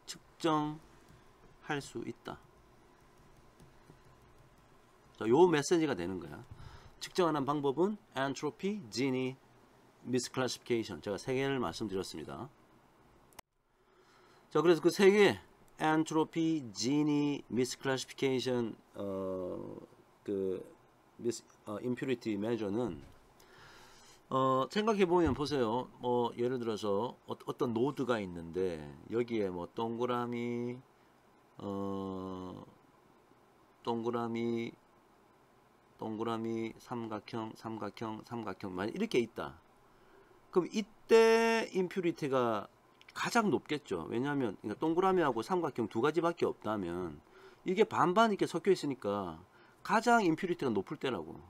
측정할 수 있다. 자, 요 메시지가 되는 거야. 측정하는 방법은 entropy, Gini, misclassification. 제가 3개를 말씀드렸습니다. 자, 그래서 그 3개 entropy, Gini, misclassification, impurity measure는 생각해보면 보세요. 예를 들어서 어떤 노드가 있는데 여기에 뭐 동그라미, 삼각형, 만약 이렇게 있다. 그럼 이때 임퓨리티가 가장 높겠죠. 왜냐하면 동그라미하고 삼각형 두 가지밖에 없다면 이게 반반 이렇게 섞여 있으니까 가장 임퓨리티가 높을 때라고.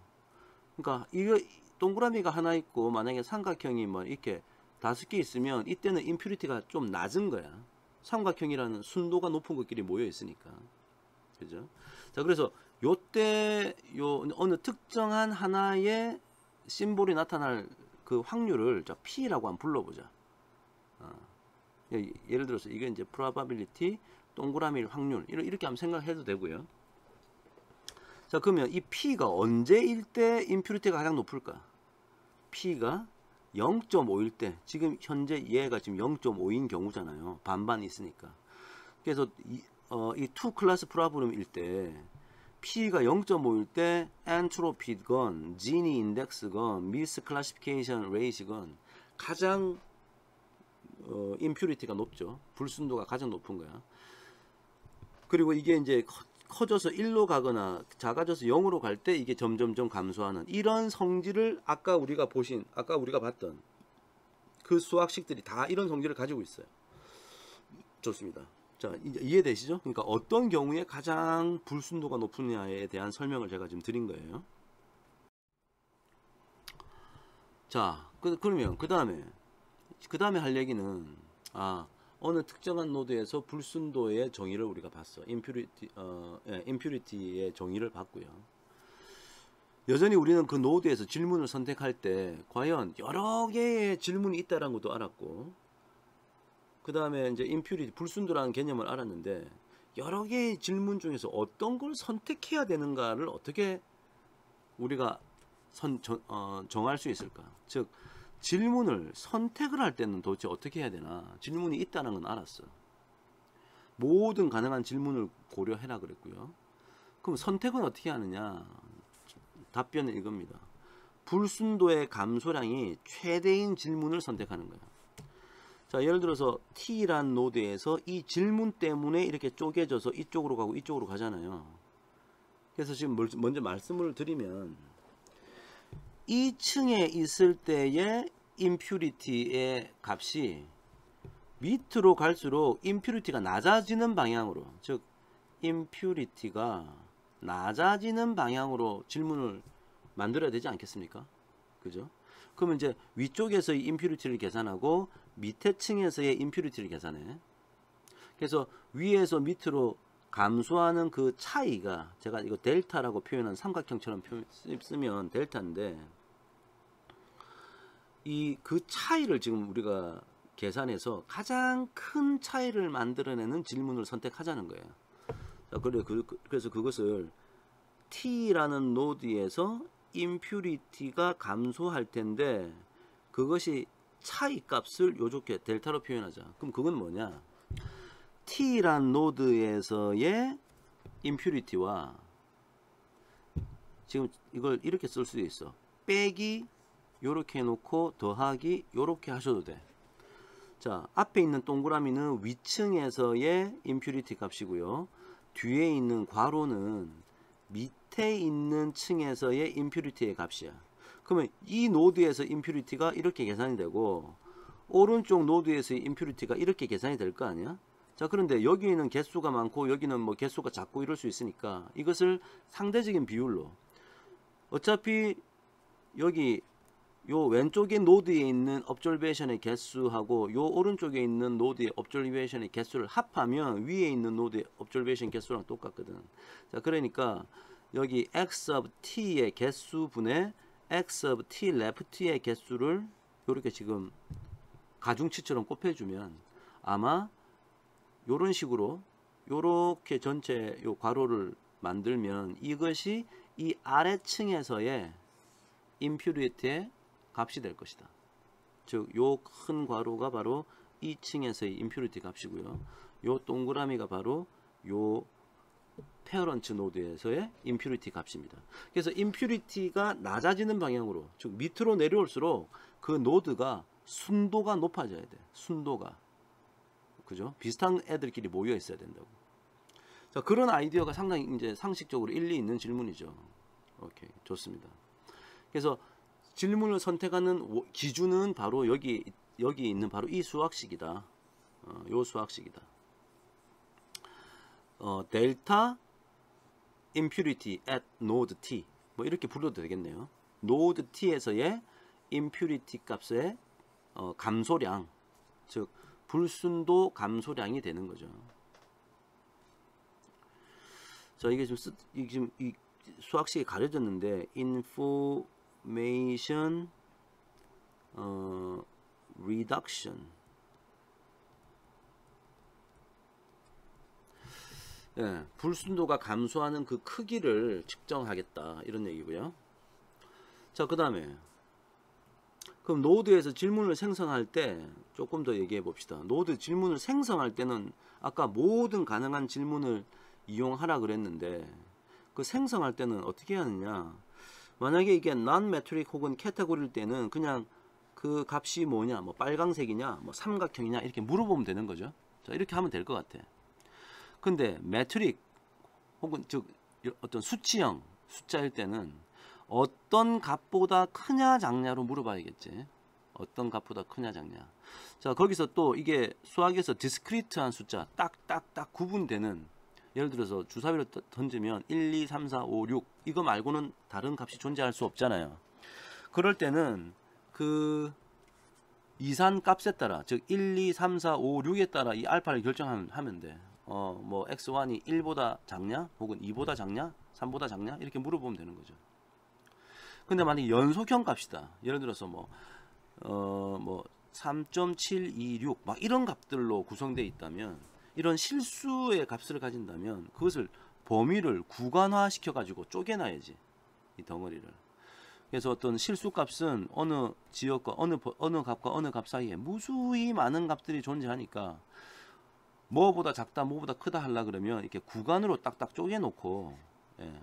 그러니까 이거 동그라미가 하나 있고 만약에 삼각형이 뭐 이렇게 5개 있으면 이때는 임퓨리티가 좀 낮은 거야. 삼각형이라는 순도가 높은 것끼리 모여 있으니까. 그죠? 자, 그래서 요때 어느 특정한 하나의 심볼이 나타날 그 확률을 P라고 한번 불러보자. 예를 들어서 이게 이제 probability 동그라미 확률 이렇게 한번 생각해도 되고요. 자, 그러면 이 P가 언제일 때 임퓨리티가 가장 높을까? P가 0.5일 때, 지금 현재 얘가 지금 0.5인 경우잖아요. 반반 있으니까. 그래서 이 투 클래스 프로블럼일 때 P가 0.5일 때 엔트로피건, 지니 인덱스건, 미스 클래시피케이션 레이시건 가장 임퓨리티가 높죠. 불순도가 가장 높은 거야. 그리고 이게 이제 커져서 1로 가거나 작아져서 0으로 갈 때 이게 점점점 감소하는 이런 성질을 아까 우리가 봤던 그 수학식들이 다 이런 성질을 가지고 있어요. 좋습니다. 자, 이제 이해되시죠? 그러니까 어떤 경우에 가장 불순도가 높으냐에 대한 설명을 제가 지금 드린 거예요. 자, 그러면 그 다음에 할 얘기는 어느 특정한 노드에서 불순도의 정의를 우리가 봤어. 임퓨리티의 정의를 봤고요. 여전히 우리는 그 노드에서 질문을 선택할 때 과연 여러 개의 질문이 있다는 것도 알았고, 그 다음에 이제 임퓨리티, 불순도라는 개념을 알았는데 여러 개의 질문 중에서 어떤 걸 선택해야 되는가를 어떻게 우리가 정할 수 있을까? 즉 질문을 선택을 할 때는 도대체 어떻게 해야 되나? 질문이 있다는 건 알았어. 모든 가능한 질문을 고려해라 그랬고요. 그럼 선택은 어떻게 하느냐? 답변은 이겁니다. 불순도의 감소량이 최대인 질문을 선택하는 거예요. 자, 예를 들어서 T란 노드에서 이 질문 때문에 이렇게 쪼개져서 이쪽으로 가고 이쪽으로 가잖아요. 그래서 지금 먼저 말씀을 드리면 2층에 있을 때의 impurity의 값이 밑으로 갈수록 impurity가 낮아지는 방향으로, 즉 impurity가 낮아지는 방향으로 질문을 만들어야 되지 않겠습니까? 그죠? 그러면 이제 위쪽에서의 impurity를 계산하고 밑에 층에서의 impurity를 계산해. 그래서 위에서 밑으로 감소하는 그 차이가, 제가 이거 델타라고 표현한 삼각형처럼 쓰면 델타인데, 이 그 차이를 지금 우리가 계산해서 가장 큰 차이를 만들어내는 질문을 선택하자는 거예요. 자, 그래서 그것을 T라는 노드에서 impurity가 감소할 텐데, 그것이 차이 값을 요렇게 델타로 표현하자. 그럼 그건 뭐냐? T란 노드에서의 impurity와, 지금 이걸 이렇게 쓸 수도 있어. 빼기 요렇게 해놓고 더하기 요렇게 하셔도 돼. 자, 앞에 있는 동그라미는 위층에서의 impurity 값이고요. 뒤에 있는 괄호는 밑에 있는 층에서의 impurity의 값이야. 그러면 이 노드에서 impurity가 이렇게 계산이 되고, 오른쪽 노드에서의 impurity가 이렇게 계산이 될 거 아니야? 자, 그런데 여기는 개수가 많고 여기는 뭐 개수가 작고 이럴 수 있으니까 이것을 상대적인 비율로, 어차피 여기 요 왼쪽에 노드에 있는 observation의 개수하고 요 오른쪽에 있는 노드의 observation의 개수를 합하면 위에 있는 노드의 observation 개수랑 똑같거든. 자, 그러니까 여기 x of t의 개수분의 x of t left의 개수를 이렇게 지금 가중치처럼 곱해주면 아마 요런 식으로 요렇게 전체 요 괄호를 만들면 이것이 이 아래층에서의 impurity의 값이 될 것이다. 즉 요 큰 괄호가 바로 2층에서의 impurity 값이고요. 요 동그라미가 바로 요 페어런트 노드에서의 impurity 값입니다. 그래서 impurity가 낮아지는 방향으로, 즉 밑으로 내려올수록 그 노드가 순도가 높아져야 돼. 순도가. 그죠? 비슷한 애들끼리 모여 있어야 된다고. 자, 그런 아이디어가 상당히 이제 상식적으로 일리 있는 질문이죠. 오케이, 좋습니다. 그래서 질문을 선택하는 기준은 바로 여기 있는 바로 이 수학식이다. 요 수학식이다. 델타 impurity at node t, 뭐 이렇게 불러도 되겠네요. node t에서의 impurity 값의 감소량, 즉 불순도 감소량이 되는 거죠. 자, 이게 지금 이 수학식이 가려졌는데 information reduction, 예, 불순도가 감소하는 그 크기를 측정하겠다, 이런 얘기고요. 자, 그 다음에 그럼 노드에서 질문을 생성할 때 조금 더 얘기해 봅시다. 노드 질문을 생성할 때는 아까 모든 가능한 질문을 이용하라 그랬는데, 그 생성할 때는 어떻게 하느냐? 만약에 이게 non-metric 혹은 캐테고리일 때는 그냥 그 값이 뭐냐, 뭐 빨강색이냐, 뭐 삼각형이냐 이렇게 물어보면 되는 거죠. 자, 이렇게 하면 될 것 같아. 근데 metric 혹은 즉 어떤 수치형, 숫자일 때는 어떤 값보다 크냐 작냐로 물어봐야겠지. 어떤 값보다 크냐 작냐. 자, 거기서 또 이게 수학에서 디스크리트한 숫자, 딱딱딱 구분되는, 예를 들어서 주사위를 던지면 1, 2, 3, 4, 5, 6 이거 말고는 다른 값이 존재할 수 없잖아요. 그럴 때는 그 이산 값에 따라, 즉 1, 2, 3, 4, 5, 6에 따라 이 알파를 결정하면 돼. 뭐 x1이 1보다 작냐, 혹은 2보다 작냐, 3보다 작냐 이렇게 물어보면 되는 거죠. 근데 만약에 연속형 값이다. 예를 들어서 뭐 3.726 막 이런 값들로 구성되어 있다면, 이런 실수의 값을 가진다면 그것을 범위를 구간화 시켜 가지고 쪼개놔야지, 이 덩어리를. 그래서 어떤 실수 값은 어느 지역과 어느 값과 어느 값 사이에 무수히 많은 값들이 존재하니까 뭐보다 작다 뭐보다 크다 하려 그러면 이렇게 구간으로 딱딱 쪼개놓고, 예,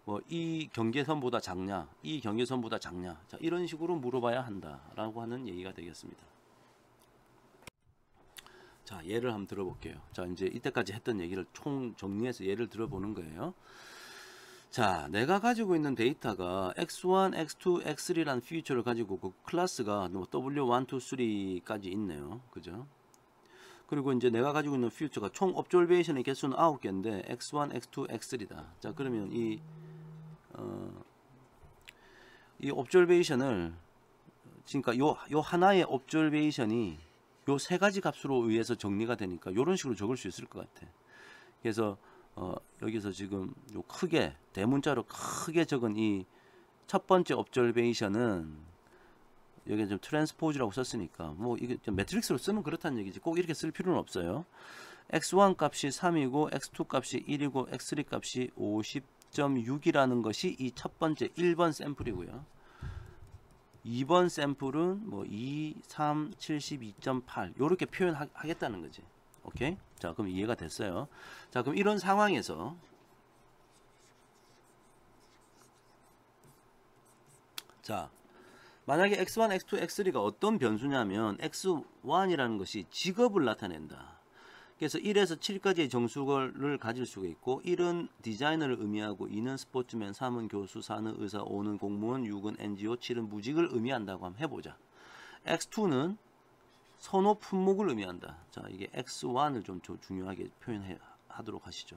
뭐 이 경계선보다 작냐, 이 경계선보다 작냐, 자, 이런 식으로 물어봐야 한다라고 하는 얘기가 되겠습니다. 자, 예를 한번 들어볼게요. 자, 이제 이때까지 했던 얘기를 총 정리해서 예를 들어보는 거예요. 자, 내가 가지고 있는 데이터가 x1, x2, x3라는 피처를 가지고 그 클래스가 w1, 2, 3까지 있네요. 그죠? 그리고 이제 내가 가지고 있는 퓨처가 총 옵저베이션의 개수는 9개인데 x1, x2, x3다. 자, 그러면 이 옵저베이션을 그러니까 요 하나의 옵저베이션이 요 세 가지 값으로 의해서 정리가 되니까 이런 식으로 적을 수 있을 것 같아. 그래서 여기서 지금 요 크게 대문자로 크게 적은 이 첫 번째 옵저베이션은 여기 좀 트랜스포즈라고 썼으니까 뭐 이게 좀 매트릭스로 쓰면 그렇다는 얘기지 꼭 이렇게 쓸 필요는 없어요. x1 값이 3이고 x2 값이 1이고 x3 값이 50.6이라는 것이 이 첫 번째 1번 샘플이고요. 2번 샘플은 뭐 2, 3, 72.8 요렇게 표현하겠다는 거지. 오케이? 자, 그럼 이해가 됐어요. 자, 그럼 이런 상황에서 자, 만약에 x1, x2, x3가 어떤 변수냐면 x1이라는 것이 직업을 나타낸다. 그래서 1에서 7까지의 정수를 가질 수가 있고 1은 디자이너를 의미하고 2는 스포츠맨, 3은 교수, 4는 의사, 5는 공무원, 6은 NGO, 7은 무직을 의미한다고 한번 해보자. x2는 선호 품목을 의미한다. 자, 이게 x1을 좀 중요하게 표현하도록 하시죠.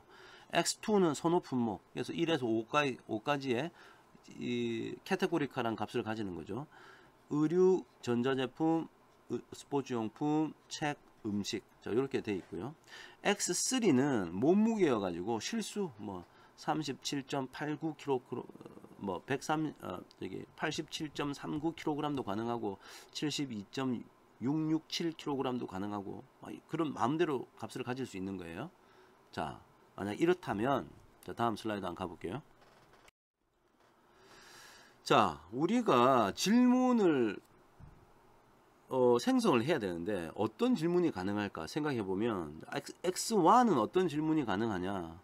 x2는 선호 품목. 그래서 1에서 5까지의 이 카테고리카란 값을 가지는 거죠. 의류, 전자제품, 스포츠용품, 책, 음식. 자, 이렇게 돼 있고요. x3는 몸무게여 가지고 실수 뭐 37.89kg 뭐 87.39kg도 가능하고 72.667kg도 가능하고 그런 마음대로 값을 가질 수 있는 거예요. 자, 만약 이렇다면 자, 다음 슬라이드 한번 가볼게요. 자, 우리가 질문을 생성을 해야 되는데 어떤 질문이 가능할까 생각해 보면 x1은 어떤 질문이 가능하냐.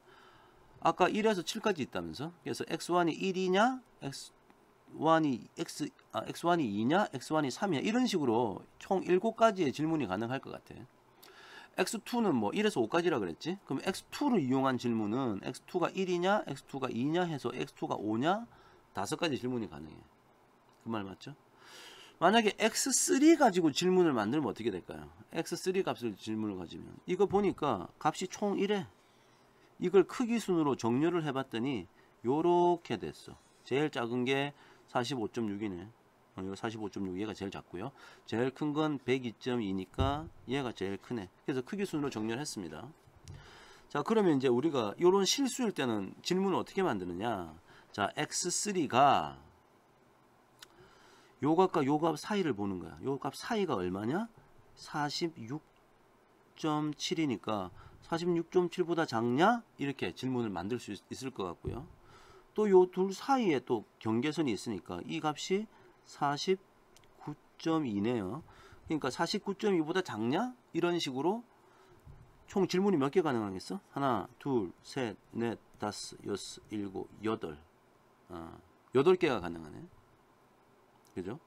아까 1에서 7까지 있다면서. 그래서 x1이 1이냐 x1이 2냐 x1이 3이냐 이런 식으로 총 7가지의 질문이 가능할 것 같아. x2는 뭐 1에서 5까지라 그랬지. 그럼 x2를 이용한 질문은 x2가 1이냐 x2가 2냐 해서 x2가 5냐 5가지 질문이 가능해. 그 말 맞죠? 만약에 x3 가지고 질문을 만들면 어떻게 될까요? x3 값을 질문을 가지면 이거 보니까 값이 총 1에 이걸 크기 순으로 정렬을 해봤더니 요렇게 됐어. 제일 작은 게 45.6이네. 이거 45.6 얘가 제일 작고요. 제일 큰 건 102.2니까 얘가 제일 크네. 그래서 크기 순으로 정렬했습니다. 자, 그러면 이제 우리가 요런 실수일 때는 질문을 어떻게 만드느냐. 자, x3가 요 값과 요 값 사이를 보는 거야. 요 값 사이가 얼마냐? 46.7이니까 46.7보다 작냐? 이렇게 질문을 만들 수 있을 것 같고요. 또 요 둘 사이에 또 경계선이 있으니까 이 값이 49.2네요. 그러니까 49.2보다 작냐? 이런 식으로 총 질문이 몇 개 가능하겠어? 하나, 둘, 셋, 넷, 다섯, 여섯, 일곱, 여덟. 8개가 가능하네. 그죠?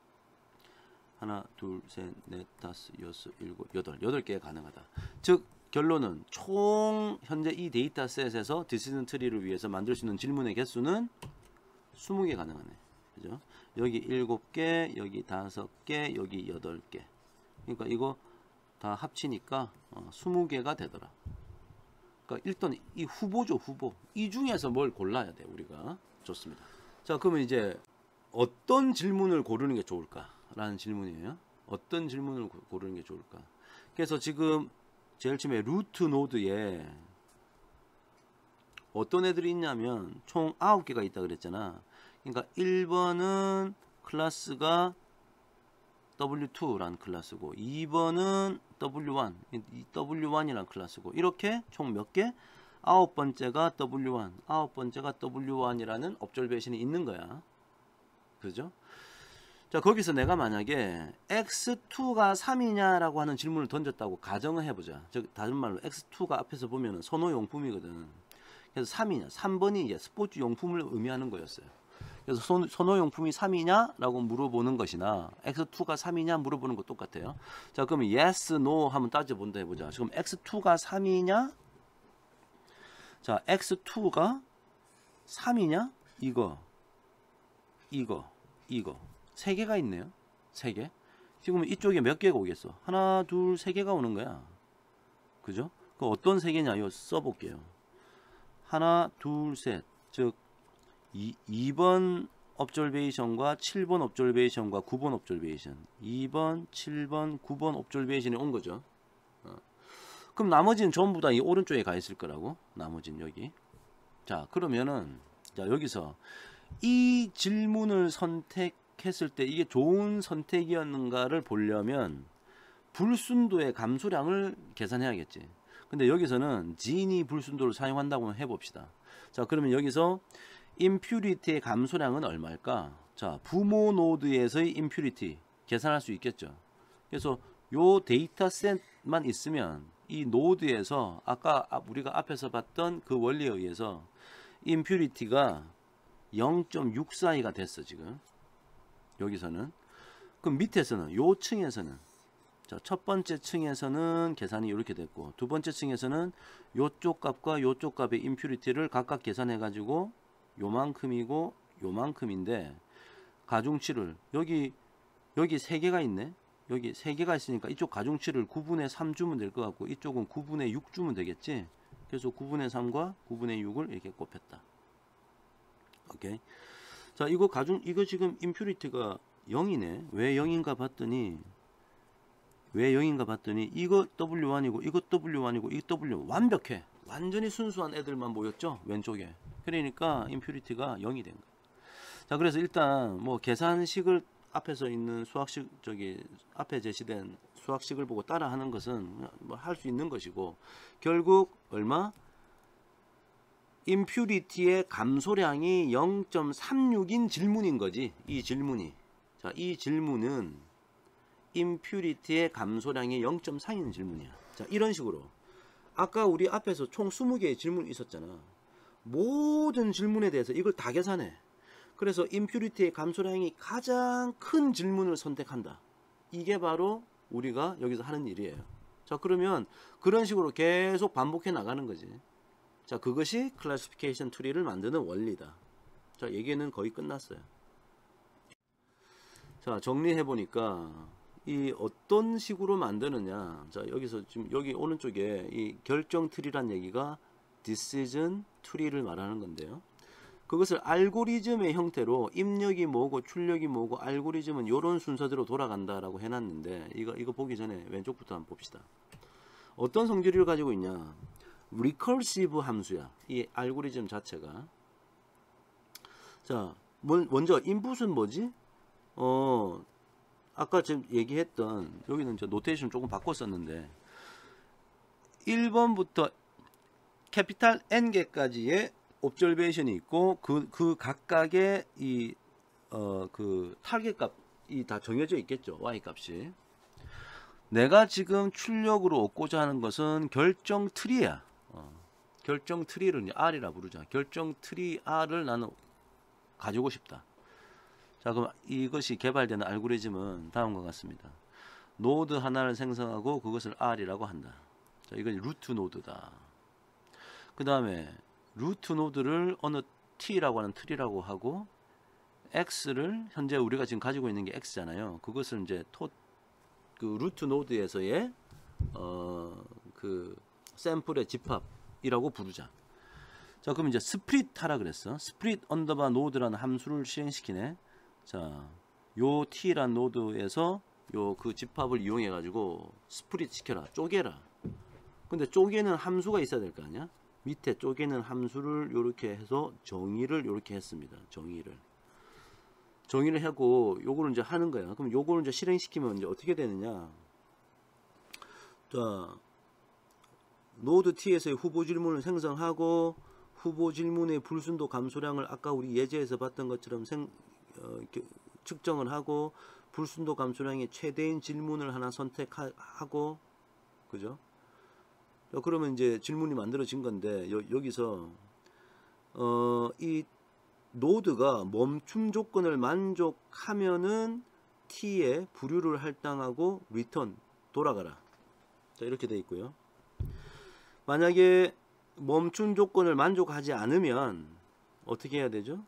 하나, 둘, 셋, 넷, 다섯, 여섯, 일곱, 여덟. 8개가 가능하다. 즉, 결론은 총 현재 이 데이터셋에서 디시전 트리를 위해서 만들 수 있는 질문의 개수는 20개 가능하네. 그죠? 여기 7개, 여기 5개, 여기 8개. 그러니까 이거 다 합치니까 20개가 되더라. 그러니까 일단 이 후보죠, 후보. 이 중에서 뭘 골라야 돼, 우리가. 좋습니다. 자, 그러면 이제 어떤 질문을 고르는 게 좋을까? 라는 질문이에요. 어떤 질문을 고르는 게 좋을까? 그래서 지금 제일 처음에 루트 노드에 어떤 애들이 있냐면 총 9개가 있다 그랬잖아. 그러니까 1번은 클래스가 W2라는 클래스고 2번은 W1, W1이라는 클래스고 이렇게 총 몇 개? 9번째가 W1, 9번째가 W1이라는 observation이 있는 거야. 그죠? 자, 거기서 내가 만약에 x2가 3이냐라고 하는 질문을 던졌다고 가정을 해보자. 즉 다른 말로 x2가 앞에서 보면은 선호용품이거든. 그래서 3이냐. 3번이 이제 스포츠 용품을 의미하는 거였어요. 그래서 선호용품이 3이냐? 라고 물어보는 것이나 X2가 3이냐? 물어보는 것 똑같아요. 자, 그러면 yes, no 한번 따져본다 해보자. 지금 X2가 3이냐? 자, X2가 3이냐? 이거. 세 개가 있네요. 세 개. 지금 이쪽에 몇 개가 오겠어? 하나, 둘, 세 개가 오는 거야. 그죠? 그 어떤 세 개냐? 이거 써볼게요. 하나, 둘, 셋. 즉 2번 observation과 7번 observation과 9번 observation. 2번, 7번, 9번 observation이 온 거죠. 그럼 나머지는 전부 다 이 오른쪽에 가 있을 거라고. 나머지는 여기. 자, 그러면은 자, 여기서 이 질문을 선택했을 때 이게 좋은 선택이었는가를 보려면 불순도의 감소량을 계산해야겠지. 근데 여기서는 진이 불순도를 사용한다고 해봅시다. 자, 그러면 여기서 impurity의 감소량은 얼마일까? 자, 부모 노드에서의 impurity 계산할 수 있겠죠. 그래서 요 데이터셋만 있으면 이 노드에서 아까 우리가 앞에서 봤던 그 원리에 의해서 impurity가 0.642가 됐어 지금. 여기서는. 그럼 밑에서는 요 층에서는 자, 첫 번째 층에서는 계산이 이렇게 됐고 두 번째 층에서는 요쪽 값과 요쪽 값의 impurity를 각각 계산해 가지고 요만큼이고 요만큼인데 가중치를 여기 세 개가 있네. 여기 세 개가 있으니까 이쪽 가중치를 9분의 3 주면 될 것 같고 이쪽은 9분의 6 주면 되겠지. 그래서 9분의 3과 9분의 6을 이렇게 곱했다. 오케이. 자, 이거 지금 impurity가 0이네. 왜 0인가 봤더니 이거 W1이고 이거 W1이고 이거 W 완벽해. 완전히 순수한 애들만 모였죠. 왼쪽에. 그러니까 impurity가 0이 된 거야. 자, 그래서 일단 뭐 계산식을 앞에서 있는 수학식 앞에 제시된 수학식을 보고 따라하는 것은 뭐 할 수 있는 것이고 결국 얼마? impurity의 감소량이 0.36인 질문인 거지. 이 질문이. 자, 이 질문은 impurity의 감소량이 0.4인 질문이야. 자, 이런 식으로 아까 우리 앞에서 총 20개의 질문이 있었잖아. 모든 질문에 대해서 이걸 다 계산해. 그래서 impurity의 감소량이 가장 큰 질문을 선택한다. 이게 바로 우리가 여기서 하는 일이에요. 자, 그러면 그런 식으로 계속 반복해 나가는 거지. 자, 그것이 클래시피케이션 트리를 만드는 원리다. 자, 얘기는 거의 끝났어요. 자, 정리해 보니까 이 어떤 식으로 만드느냐. 자, 여기서 지금 여기 오른쪽에 이 결정 트리란 얘기가 decision tree를 말하는 건데요. 그것을 알고리즘의 형태로 입력이 뭐고 출력이 뭐고 알고리즘은 이런 순서대로 돌아간다라고 해놨는데 이거 보기 전에 왼쪽부터 한번 봅시다. 어떤 성질을 가지고 있냐? recursive 함수야. 이 알고리즘 자체가. 자, 먼저 인풋은 뭐지? 아까 지금 얘기했던 여기는 저 노테이션 조금 바꿨었는데 1번부터 캐피탈 N개까지의 옵저베이션이 있고 그 각각의 그 타겟 값이 다 정해져 있겠죠. Y 값이. 내가 지금 출력으로 얻고자 하는 것은 결정 트리야. 결정 트리를 R이라 부르자. 결정 트리 R을 나는 가지고 싶다. 자, 그럼 이것이 개발되는 알고리즘은 다음과 같습니다. 노드 하나를 생성하고 그것을 R이라고 한다. 자, 이건 루트 노드다. 그 다음에 루트 노드를 어느 T라고 하는 트리라고 하고 X를 현재 우리가 지금 가지고 있는 게 X잖아요. 그것을 이제 그 루트 노드에서의 그 샘플의 집합이라고 부르자. 자, 그럼 이제 스프릿 하라 그랬어. 스프릿 언더바 노드라는 함수를 실행시키네. 자, 요 T란 노드에서 요 그 집합을 이용해 가지고 스프릿 시켜라. 쪼개라. 근데 쪼개는 함수가 있어야 될 거 아니야? 밑에 쪼개는 함수를 요렇게 해서 정의를 요렇게 했습니다. 정의를 하고 요거를 이제 하는 거야. 그럼 요거를 이제 실행시키면 이제 어떻게 되느냐? 자, 노드 T에서의 후보 질문을 생성하고 후보 질문의 불순도 감소량을 아까 우리 예제에서 봤던 것처럼 측정을 하고 불순도 감소량의 최대인 질문을 하나 선택하고 그죠? 그러면 이제 질문이 만들어진 건데 여기서 이 노드가 멈춤 조건을 만족하면은 t에 부류를 할당하고 return 돌아가라. 자, 이렇게 돼 있고요. 만약에 멈춤 조건을 만족하지 않으면 어떻게 해야 되죠?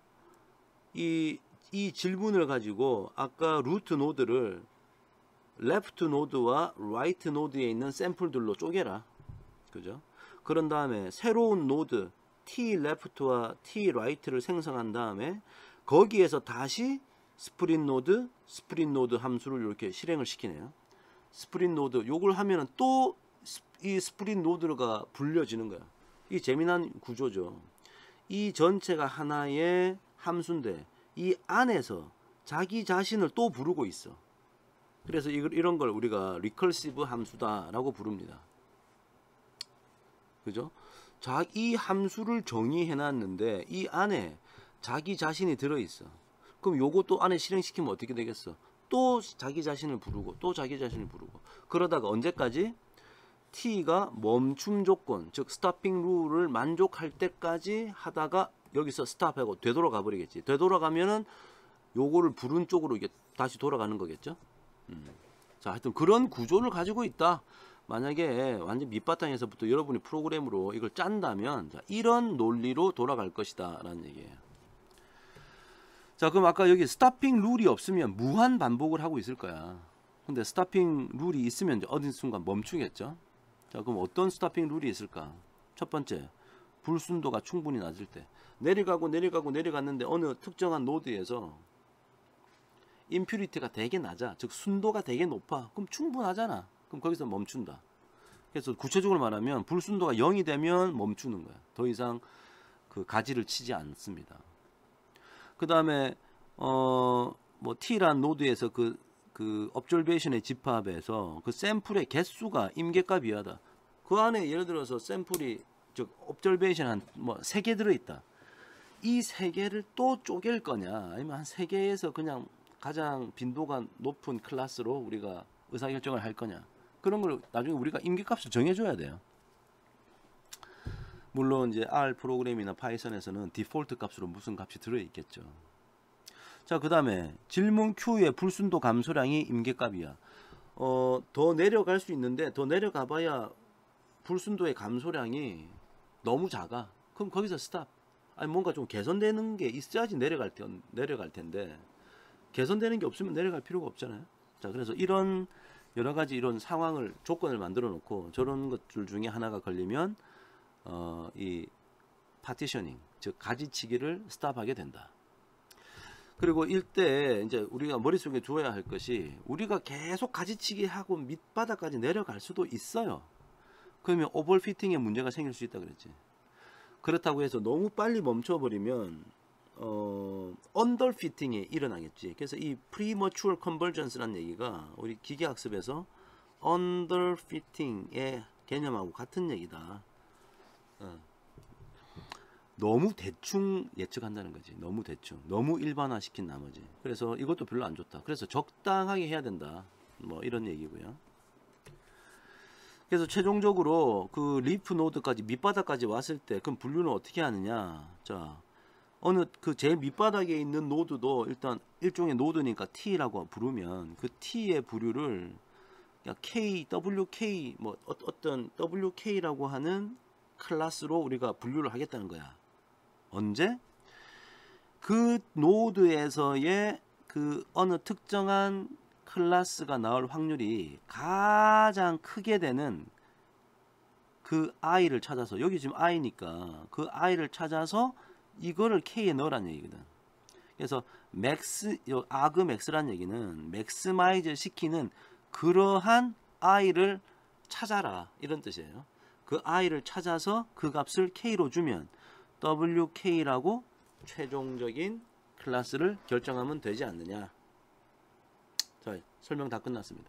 이 질문을 가지고 아까 루트 노드를 레프트 노드와 라이트 노드에 있는 샘플들로 쪼개라. 그죠? 그런 다음에 새로운 노드 t 레프트와 t 라이트를 생성한 다음에 거기에서 다시 스프릿 노드 함수를 이렇게 실행을 시키네요. 스프릿 노드 요걸 하면은 또 이 스프릿 노드가 불려지는 거야. 이 재미난 구조죠. 이 전체가 하나의 함수인데 이 안에서 자기 자신을 또 부르고 있어. 그래서 이런 걸 우리가 리커시브 함수다라고 부릅니다. 그죠? 이 함수를 정의해 놨는데 이 안에 자기 자신이 들어있어. 그럼 요것도 안에 실행시키면 어떻게 되겠어? 또 자기 자신을 부르고 또 자기 자신을 부르고 그러다가 언제까지? t가 멈춤 조건 즉 스토핑 룰을 만족할 때까지 하다가 여기서 스탑하고 되돌아가 버리겠지. 되돌아가면은 요거를 부른 쪽으로 이게 다시 돌아가는 거겠죠. 자, 하여튼 그런 구조를 가지고 있다. 만약에 완전 밑바탕에서부터 여러분이 프로그램으로 이걸 짠다면 자, 이런 논리로 돌아갈 것이다 라는 얘기예요. 자, 그럼 아까 여기 스토핑 룰이 없으면 무한 반복을 하고 있을 거야. 근데 스토핑 룰이 있으면 어느 순간 멈추겠죠. 자, 그럼 어떤 스토핑 룰이 있을까? 첫 번째, 불순도가 충분히 낮을 때. 내려갔는데 어느 특정한 노드에서 임퓨리티가 되게 낮아. 즉 순도가 되게 높아. 그럼 충분하잖아. 그럼 거기서 멈춘다. 그래서 구체적으로 말하면 불순도가 0이 되면 멈추는 거야. 더 이상 그 가지를 치지 않습니다. 그 다음에 뭐 t란 노드에서 그 observation의 집합에서 그 샘플의 개수가 임계값 이하다. 그 안에 예를 들어서 샘플이 즉 observation 한 뭐 3개 들어있다. 이 3개를 또 쪼갤 거냐 아니면 한 3개에서 그냥 가장 빈도가 높은 클래스로 우리가 의사결정을 할 거냐 그런 걸 나중에 우리가 임계값을 정해줘야 돼요. 물론 이제 R 프로그램이나 파이썬에서는 디폴트 값으로 무슨 값이 들어있겠죠. 자, 그 다음에 질문 Q의 불순도 감소량이 임계값이야. 더 내려갈 수 있는데 더 내려가 봐야 불순도의 감소량이 너무 작아. 그럼 거기서 스탑. 아니 뭔가 좀 개선되는 게 있어야지 내려갈 텐데 개선되는 게 없으면 내려갈 필요가 없잖아요. 자, 그래서 이런 여러 가지 이런 상황을 조건을 만들어 놓고 저런 것들 중에 하나가 걸리면 이 파티셔닝 즉 가지치기를 스탑하게 된다. 그리고 이때 이제 우리가 머릿속에 두어야 할 것이 우리가 계속 가지치기 하고 밑바닥까지 내려갈 수도 있어요. 그러면 오버피팅에 문제가 생길 수 있다 그랬지. 그렇다고 해서 너무 빨리 멈춰버리면 언더피팅이 일어나겠지. 그래서 이 premature convergence라는 얘기가 우리 기계학습에서 언더피팅의 개념하고 같은 얘기다. 너무 대충 예측한다는 거지. 너무 대충, 너무 일반화시킨 나머지. 그래서 이것도 별로 안 좋다. 그래서 적당하게 해야 된다. 뭐 이런 얘기고요. 그래서 최종적으로 그 리프 노드까지 밑바닥까지 왔을 때 그럼 분류는 어떻게 하느냐? 자, 어느 그 제일 밑바닥에 있는 노드도 일단 일종의 노드니까 T라고 부르면 그 T의 부류를 K, WK 뭐 어떤 WK라고 하는 클래스로 우리가 분류를 하겠다는 거야. 언제? 그 노드에서의 그 어느 특정한 클래스가 나올 확률이 가장 크게 되는 그 i를 찾아서 여기 지금 i니까 그 i를 찾아서 이거를 k에 넣으라는 얘기거든. 그래서 argmax라는 얘기는 맥스마이즈 시키는 그러한 i를 찾아라 이런 뜻이에요. 그 i를 찾아서 그 값을 k로 주면 wk라고 최종적인 클래스를 결정하면 되지 않느냐. 자, 설명 다 끝났습니다.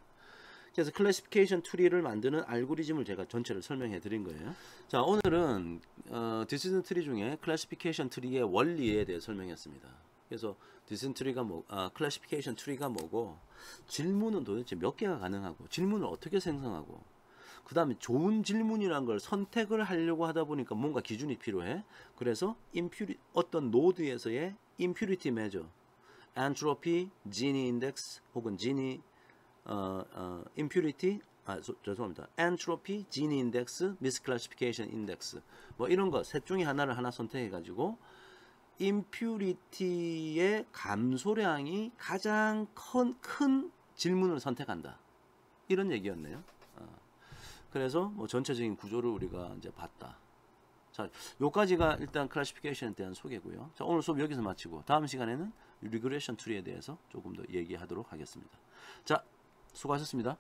그래서 클래시피케이션 트리를 만드는 알고리즘을 제가 전체를 설명해 드린 거예요. 자, 오늘은 디시전 트리 중에 클래시피케이션 트리의 원리에 대해 설명했습니다. 그래서 디시전 트리가 클래시피케이션 트리가 뭐고 질문은 도대체 몇 개가 가능하고 질문을 어떻게 생성하고 그 다음에 좋은 질문이란 걸 선택을 하려고 하다 보니까 뭔가 기준이 필요해. 그래서 어떤 노드에서의 impurity measure, entropy, Gini index 혹은 Gini impurity, 죄송합니다. entropy, Gini index, misclassification index 뭐 이런 거 셋 중에 하나를 선택해 가지고 impurity의 감소량이 가장 큰 질문을 선택한다. 이런 얘기였네요. 그래서 뭐 전체적인 구조를 우리가 이제 봤다. 자, 요까지가 일단 클래시피케이션에 대한 소개고요. 자, 오늘 수업 여기서 마치고 다음 시간에는 리그레션 트리에 대해서 조금 더 얘기하도록 하겠습니다. 자, 수고하셨습니다.